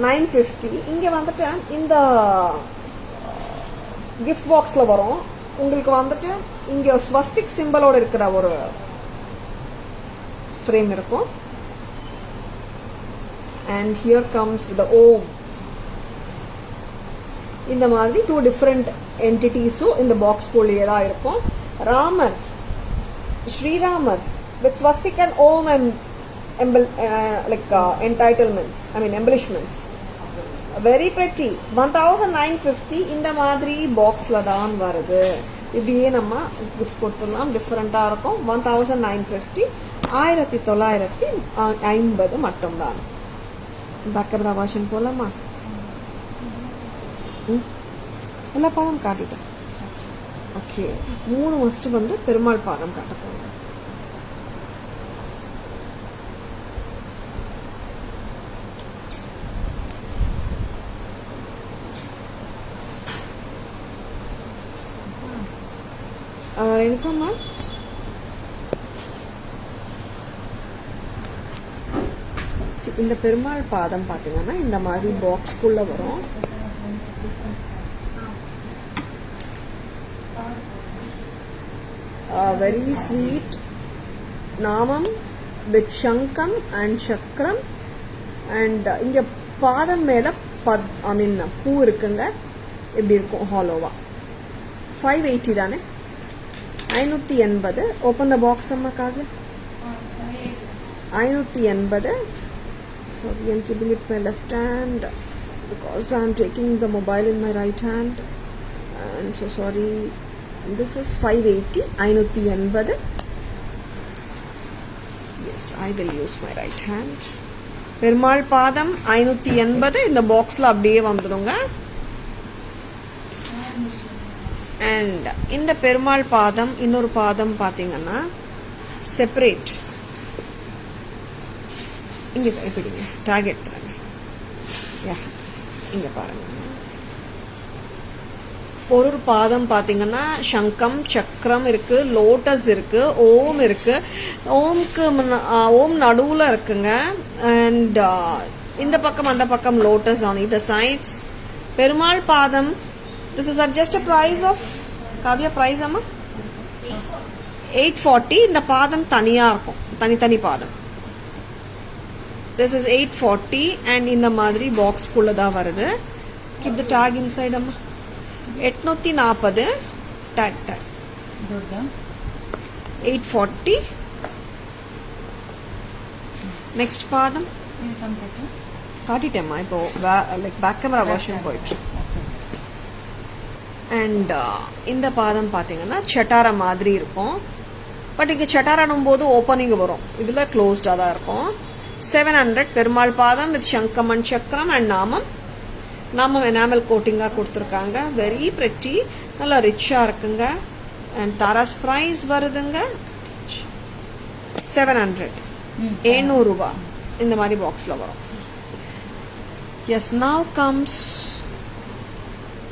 1950. இங்க வந்துட்டு இந்த கிஃப்ட் பாக்ஸ்ல வரும். உங்களுக்கு வந்துட்டு இங்க ஸ்வஸ்திக் சிம்பலோட இருக்கிற ஒரு ஃப்ரேம் இருக்கும். அண்ட் ஹியர் கம்ஸ் த ஓம். இந்த மாதிரி 2 டிஃபரெண்ட் என்டிட்டிஸும் இந்த பாக்ஸ் குள்ளேயே தான் இருக்கும். ராமர், ஸ்ரீராமர் with swastik and om and entitlements, embellishments. Very pretty. 1950. இந்த மாதிரி பாக்ஸ்ல தான் வருது. இப்படியே நம்ம கிஃப்ட் கொடுத்துடலாம். டிஃபரெண்டா இருக்கும். 1950. 1950 மட்டும்தான். பேக்கப்ரா வாஷன் போலாமா? எல்லா பாதம் காட்டிட்டேன். ஓகே, 3 மஸ்ட் வந்து பெருமாள் பாதம் காட்ட போறோம். எனக்குமா இந்த பெருமாள் பாதம் பாத்தீங்கன்னா இந்த மாதிரி பாக்ஸ்குள்ள வரும். வெரி ஸ்வீட் நாமம் வித் சங்கம் அண்ட் சக்கரம். அண்ட் இங்க பாதம் மேல பூ இருக்குங்க. இப்படி இருக்கும் ஹாலோவா. 580 தானே? 580. ஓப்பன் த பாக்ஸ் அம்மா card. 580. Sorry, I'm keeping it my left hand because I'm taking the mobile in my right hand. And so sorry. This is 580. 580. Yes, I will use my right hand. Perumal பாதம் 580 இந்த பாக்ஸ்ல அப்படியே வந்துடுங்க. And இந்த பெருமாள் பாதம் இன்னொரு பாதம் பாத்தீங்கன்னா செப்பரேட். இங்க எப்படிங்க டாக் எடுத்துறாங்க. இங்க பாருங்க. ஒரு பாதம் பாத்தீங்கன்னா சங்கம் சக்கரம் இருக்கு, லோட்டஸ் இருக்கு, ஓம் இருக்கு. ஓம் நடுவுல இருக்குங்க. அண்ட் இந்த பக்கம் அந்த பக்கம் lotus on the sides. Perumal பாதம். This is at just a price of Kavya price amma 840. இந்த பாதம் தனியா இருக்கும். தனித்தனி பாதம். This is 840 and இந்த மாதிரி பாக்ஸ் குள்ள தான் வருது. Keep the tag inside amma. 840 tag 840. next பாதம் காட்டிட்டேம்மா. இப்போ லைக் பேக் கேமரா வெர்ஷன் போயிடுச்சு. அண்ட் இந்த பாதம் பார்த்தீங்கன்னா சட்டாரா மாதிரி இருக்கும். பட் இங்கே சட்டாராடும் போது ஓப்பனிங் வரும். இதில் க்ளோஸ்டாக தான் இருக்கும். 700 பெருமாள் பாதம் வித் சங்கம் அண்ட் சக்கரம் அண்ட் நாமம் எனாமல் கோட்டிங்காக கொடுத்துருக்காங்க. Very pretty. நல்லா ரிச்சாக இருக்குங்க. அண்ட் தாராஸ் ப்ரைஸ் வருதுங்க 700. 700 ரூபா இந்த மாதிரி பாக்ஸில் வரும். Yes, now comes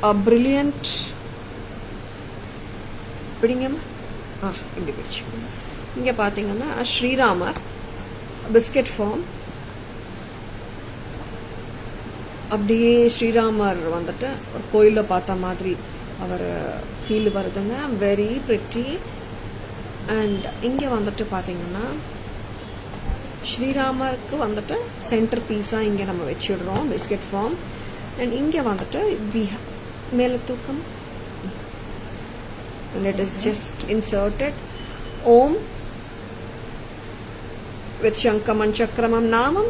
a brilliant பிடிங்கம்மா. இப்படி பிடிச்சு இங்கே பார்த்தீங்கன்னா ஸ்ரீராமர் பிஸ்கட் ஃபார்ம். அப்படியே ஸ்ரீராமர் வந்துட்டு ஒரு கோயிலில் பார்த்த மாதிரி அவர் ஃபீல் வருதுங்க. Very pretty. அண்ட் இங்கே வந்துட்டு பார்த்தீங்கன்னா ஸ்ரீராமருக்கு வந்துட்டு சென்டர் பீஸாக இங்கே நம்ம வச்சுடுறோம் பிஸ்கட் ஃபார்ம். அண்ட் இங்கே வந்துட்டு மேலே தூக்கம். and it is just inserted om with shankam and chakramam namam.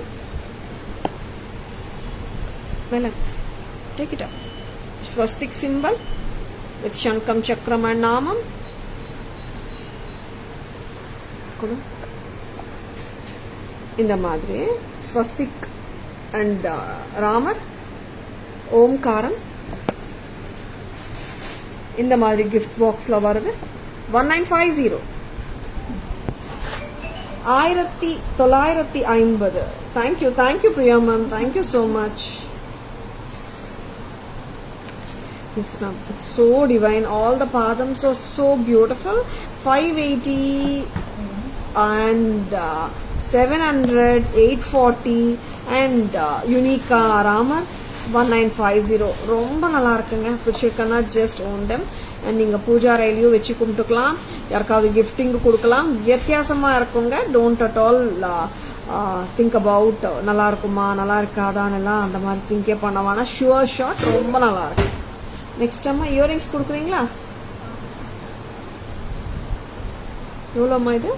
Mela, take it up. Swastik symbol with shankam chakram and namam. இந்த மாதிரி ஸ்வஸ்திக் அண்ட் ராமர் ஓம்காரம் இந்த மாதிரி கிஃப்ட் பாக்ஸ்ல வருது. 1950. 1950. Thank you Priya ma'am. Thank you so much. Yes, ma'am. It's so divine. All the padams are so beautiful. 580 and 700, 840 and Unica Ramar 1950. ரொம்ப நல்லா இருக்குங்க. பிடிச்சிருக்கனா just own them. and நீங்க பூஜா ரயிலையும் வச்சு கும்பிட்டுக்கலாம். யாருக்காவது கிஃப்டிங் கொடுக்கலாம். வித்தியாசமா இருக்குங்க. Don't at all think about நல்லா இருக்குமா நல்லா இருக்காதான்னுலாம் அந்த மாதிரி திங்கே பண்ணவானா. ஷுவர் ஷாட் ரொம்ப நல்லா இருக்கு. நெக்ஸ்ட் அம்மா இயரிங்ஸ் கொடுக்குறீங்களா? எவ்வளோ அம்மா இது?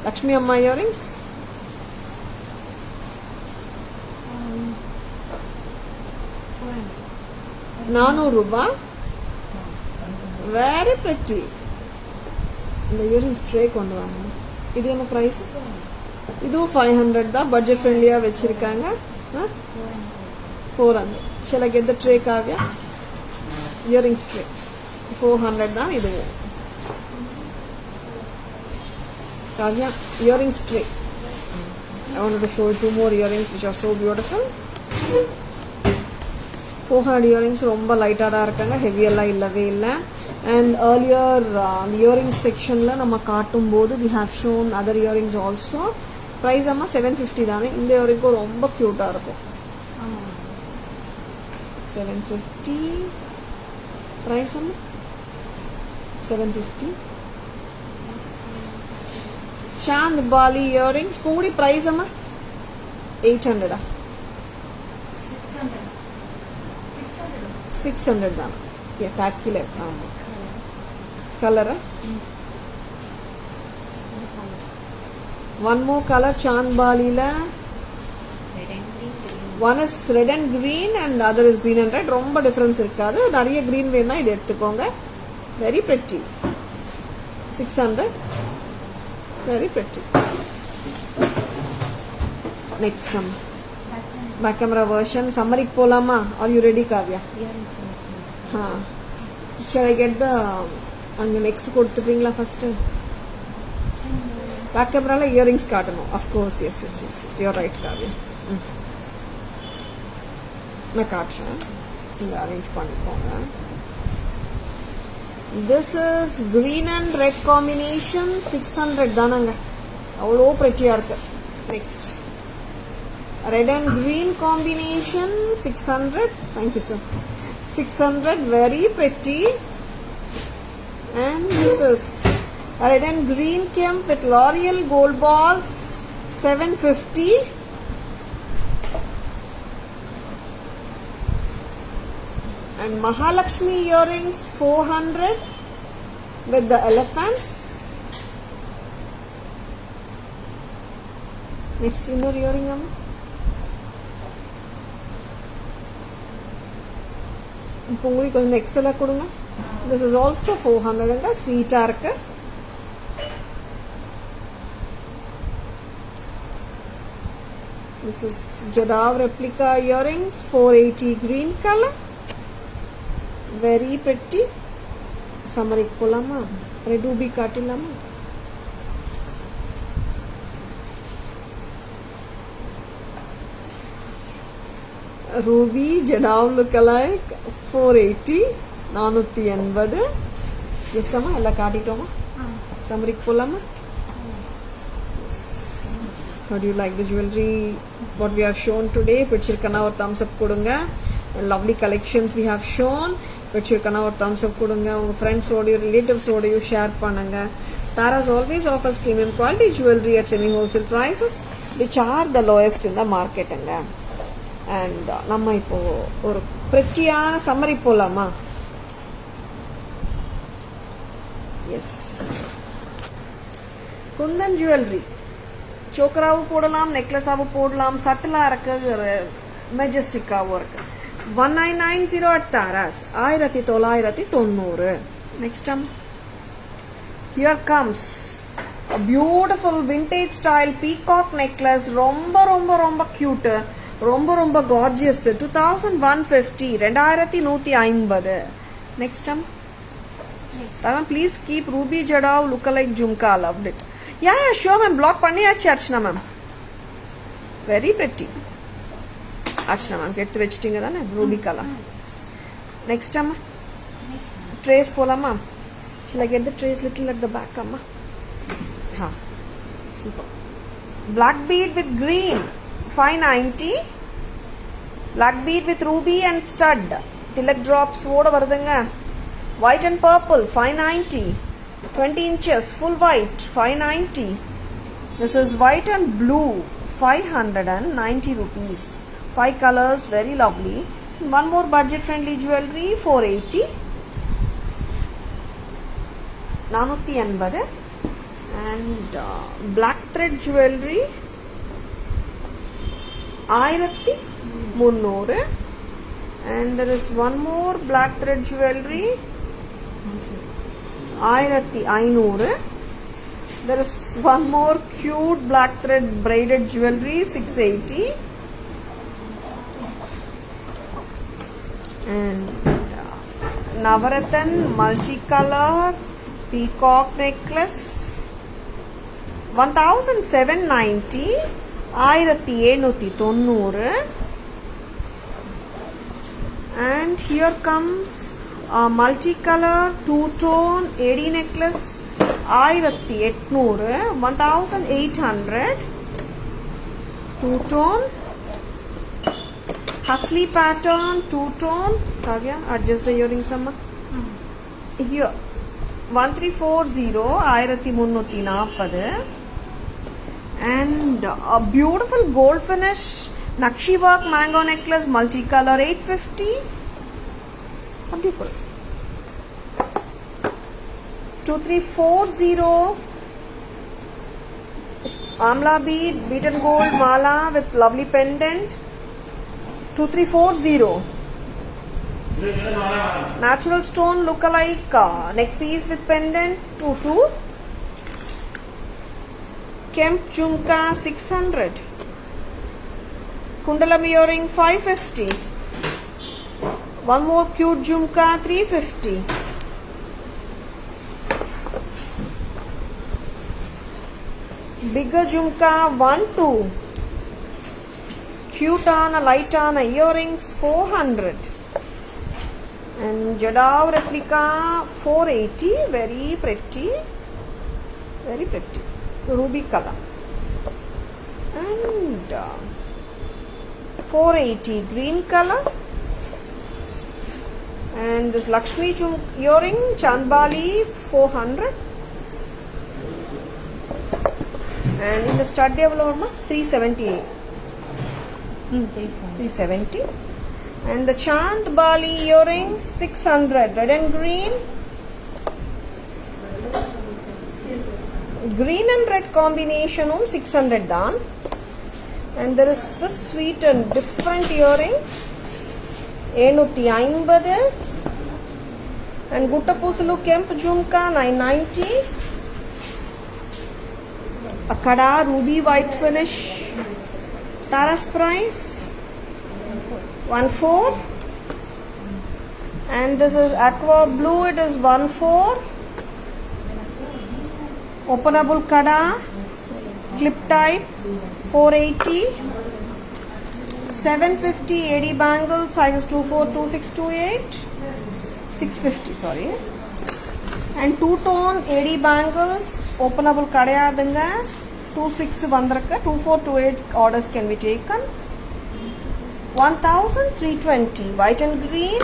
லக்ஷ்மி அம்மா இயரிங்ஸ் ₹400. Very pretty. இந்த இயரிங்ஸ் ட்ரே கொண்டு வாங்க. இது என்ன ப்ரைஸ்? இதுவும் 500 தான். பட்ஜெட் ஃப்ரெண்ட்லியா வச்சிருக்காங்க. 400. Shall I get the tray, Kavya? Earrings tray 400 தான் இதுவும். Kavya, earrings tray. I wanted to show you 2 more earrings which are so beautiful. 400 earrings ரொம்ப லைட்டா தான் இருக்காங்க. ஹெவி எல்லாம் இல்லவே இல்லை. and earlier the earrings sectionல நம்ம காட்டும் போது we have shown other earrings also. price அம்மா 750 தானே. இந்த earring ரொம்ப கியூட்டா இருக்கும். 750. price அம்மா 750. Chand Bali earrings கூடி price அம்மா 800. 600 தான். tacky ஆமா. Colour one more color Chand Baliல. one is red and green and other is green and red. ரொம்ப டிஃபரன்ஸ் இருக்காது. நிறைய green வேணா இது எடுத்துக்கோங்க. very pretty. 600. very pretty. next back camera version summary போலாமா? are you ready, Kavya? shall I get the அங்க next கொடுத்துட்டீங்களா? First back கேமரால இயரிங்ஸ் காட்டணும். of course. yes you're right, Kavya. நான் காட்டுறேன். இங்க அரேஞ்ச் பண்ணிக்கோங்க. this is green and red combination 600 தானங்க. அவ்வளோ pretty-ஆ இருக்கு. next red and green combination 600. thank you sir. 600. very pretty. and this is red and green kemp with L'Oreal gold balls 750. and Mahalakshmi earrings 400 with the elephants. next இன்னொரு earring அம்மா. இப்போ உங்களுக்கு கொஞ்சம் எக்ஸலா கொடுங்க. this is also 400. ஸ்வீட்டா இருக்கு. this is Jadav replica earrings 480 green color. very pretty. summary போலாமா? red ruby காட்டலாமா? ruby Jadav look alike 480 480. yes அம்மா எல்லாம் காட்டிட்டோமா? summary போலாமா? how do you like the jewelry what we have shown today? பிடிச்சிருக்கனா ஒரு thumbs up கொடுங்க. lovely collections we have shown. பிடிச்சிருக்கனா ஒரு thumbs up கொடுங்க. உங்க friends ஓட relatives ஓடயும் ஷேர் பண்ணுங்க. Tara's always offers premium quality jewelry at semi wholesale prices which are the lowest in the market. and நம்ம இப்போ ஒரு pretty-ஆன summary போலாமா? yes குந்தன் ஜுவல்லரி சோக்கராவும் போடலாம், நெக்லஸாவும் போடலாம். சட்டலா இருக்கு, மெஜஸ்டிக்காவும் இருக்கு. 1990 at Tara's 1990. next here comes a beautiful vintage style peacock necklace. ரொம்ப ரொம்ப ரொம்ப cute, ரொம்ப ரொம்ப gorgeous. 2150 2150. next please keep ruby Jadav look alike jhumka. loved it. yeah sure ma'am. block பண்ணியாச்சு Archana ma'am. very pretty. Archana ma'am எடுத்து வச்சிட்டீங்க தானே Ruby colour. Next, Amma. Trays polama. Shall I get the trays little at the back, Amma? Ha. Super. Black bead with green, 590. Black bead with ruby and stud. Tilak drops voda varudanga. White and purple, 590. 20 inches, full white, 590. This is white and blue, 590 rupees. 5 colors, very lovely. One more budget friendly jewelry, 480. 480. And black thread jewelry, 1300. And there is one more black thread jewelry, 1500. There is one more cute black thread braided jewelry, 680. And Navaratan multicolor peacock necklace, 1790. 1790. And here comes a multicolor two-tone AD necklace, 1800. 1800. Two-tone Hustley pattern, two-tone. Kavya, adjust the earrings, Amma. Here, 1340, 1340. And a beautiful gold finish Nakshi work mango necklace, multicolor, 850. Beautiful. 2340. Amla bead, beaten gold mala with lovely pendant, 2340. Natural stone look-alike neck piece with pendant, 22. Kemp jhumka, 600. Kundalam earring, 550. One more cute jhumka, 350. Bigger jhumka, 12. Cute light earrings, 400. And Jadav replica, 480. Very pretty. Very pretty. Ruby color. And 480 green color. And this Lakshmi earring, Chandbali, 400. And in the stud development, 378. 370. And the Chandbali earrings, 600. Red and green. Green and red combination, 600 dan. And there is this sweet and different earring, 750. And Guttapusalu Kemp Jhumka, 990. Akada ruby white finish, Tara's price, 14. And this is aqua blue, it is 14. Openable kada, clip type, 480. 750 AD bangles, sizes 24, 26, 28. 650, sorry. And two-tone AD bangles, openable kadayadanga, 26 vandraka, 2428 orders can be taken. 1320 white and green,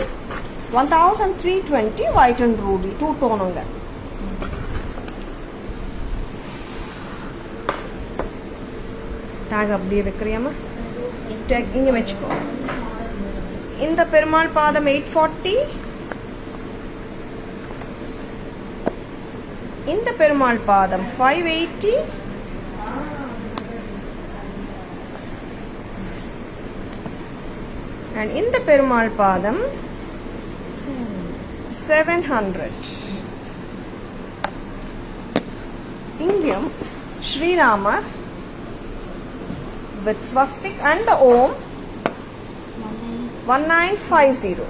1320 white and ruby, two-tone on that. Tag அப்படியே வைக்கிறியாமா? Tag இங்க வெச்சுக்கோ. இந்த பெருமாள் பாதம் 840. இந்த பெருமாள் பாதம் 580. And இந்த பெருமாள் பாதம் 700. இங்கும் Sriramar with swastik and the Om, 1950.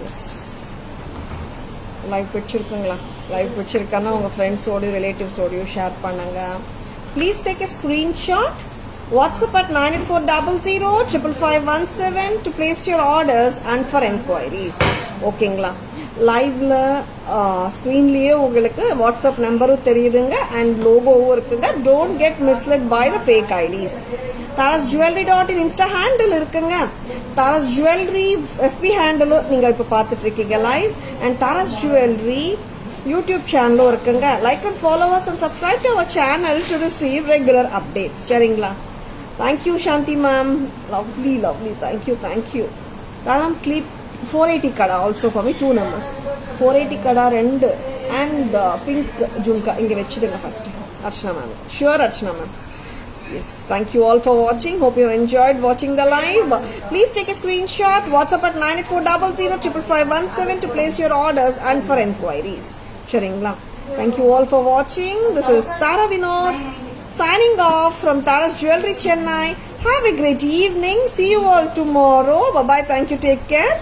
Yes live பிடிச்சிருக்குங்களா? லைவ் பிடிச்சிருக்கானா உங்கள் ஃப்ரெண்ட்ஸோடையும் ரிலேட்டிவ்ஸோடையும் ஷேர் பண்ணுங்க. Please take a screenshot. WhatsApp at 9840055517 to place your orders and for enquiries. ஓகேங்களா? லைவ்ல ஸ்க்ரீன்லேயே உங்களுக்கு வாட்ஸ்அப் நம்பரும் தெரியுதுங்க அண்ட் லோகோவும் இருக்குங்க. Don't get misled by the fake IDs. Taras jewellery .in Insta handle இருக்குங்க. தாரஸ் ஜுவல்லரி FB ஹேண்டிலும் நீங்கள் இப்போ பார்த்துட்டு இருக்கீங்க live. And Taras jewellery YouTube சேனலும் இருக்குங்க. Like and followers and subscribe to our channel to receive regular updates. சரிங்களா? Thank you Shanti ma'am. Lovely lovely. Thank you. தாராம் கிளிப் 480 கடா also for me 2 numbers. 480 kara 2 and pink jhumka இங்கே வச்சுடுங்க first. Archana ma'am. Sure Archana ma'am. Yes, thank you all for watching. Hope you enjoyed watching the live. Please take a screenshot. WhatsApp at 9840055517 to place your orders and for enquiries. Sharingla. Thank you all for watching. This is Tara Vinod signing off from Tara's Jewelry Chennai. Have a great evening. See you all tomorrow. Bye bye. Thank you. Take care.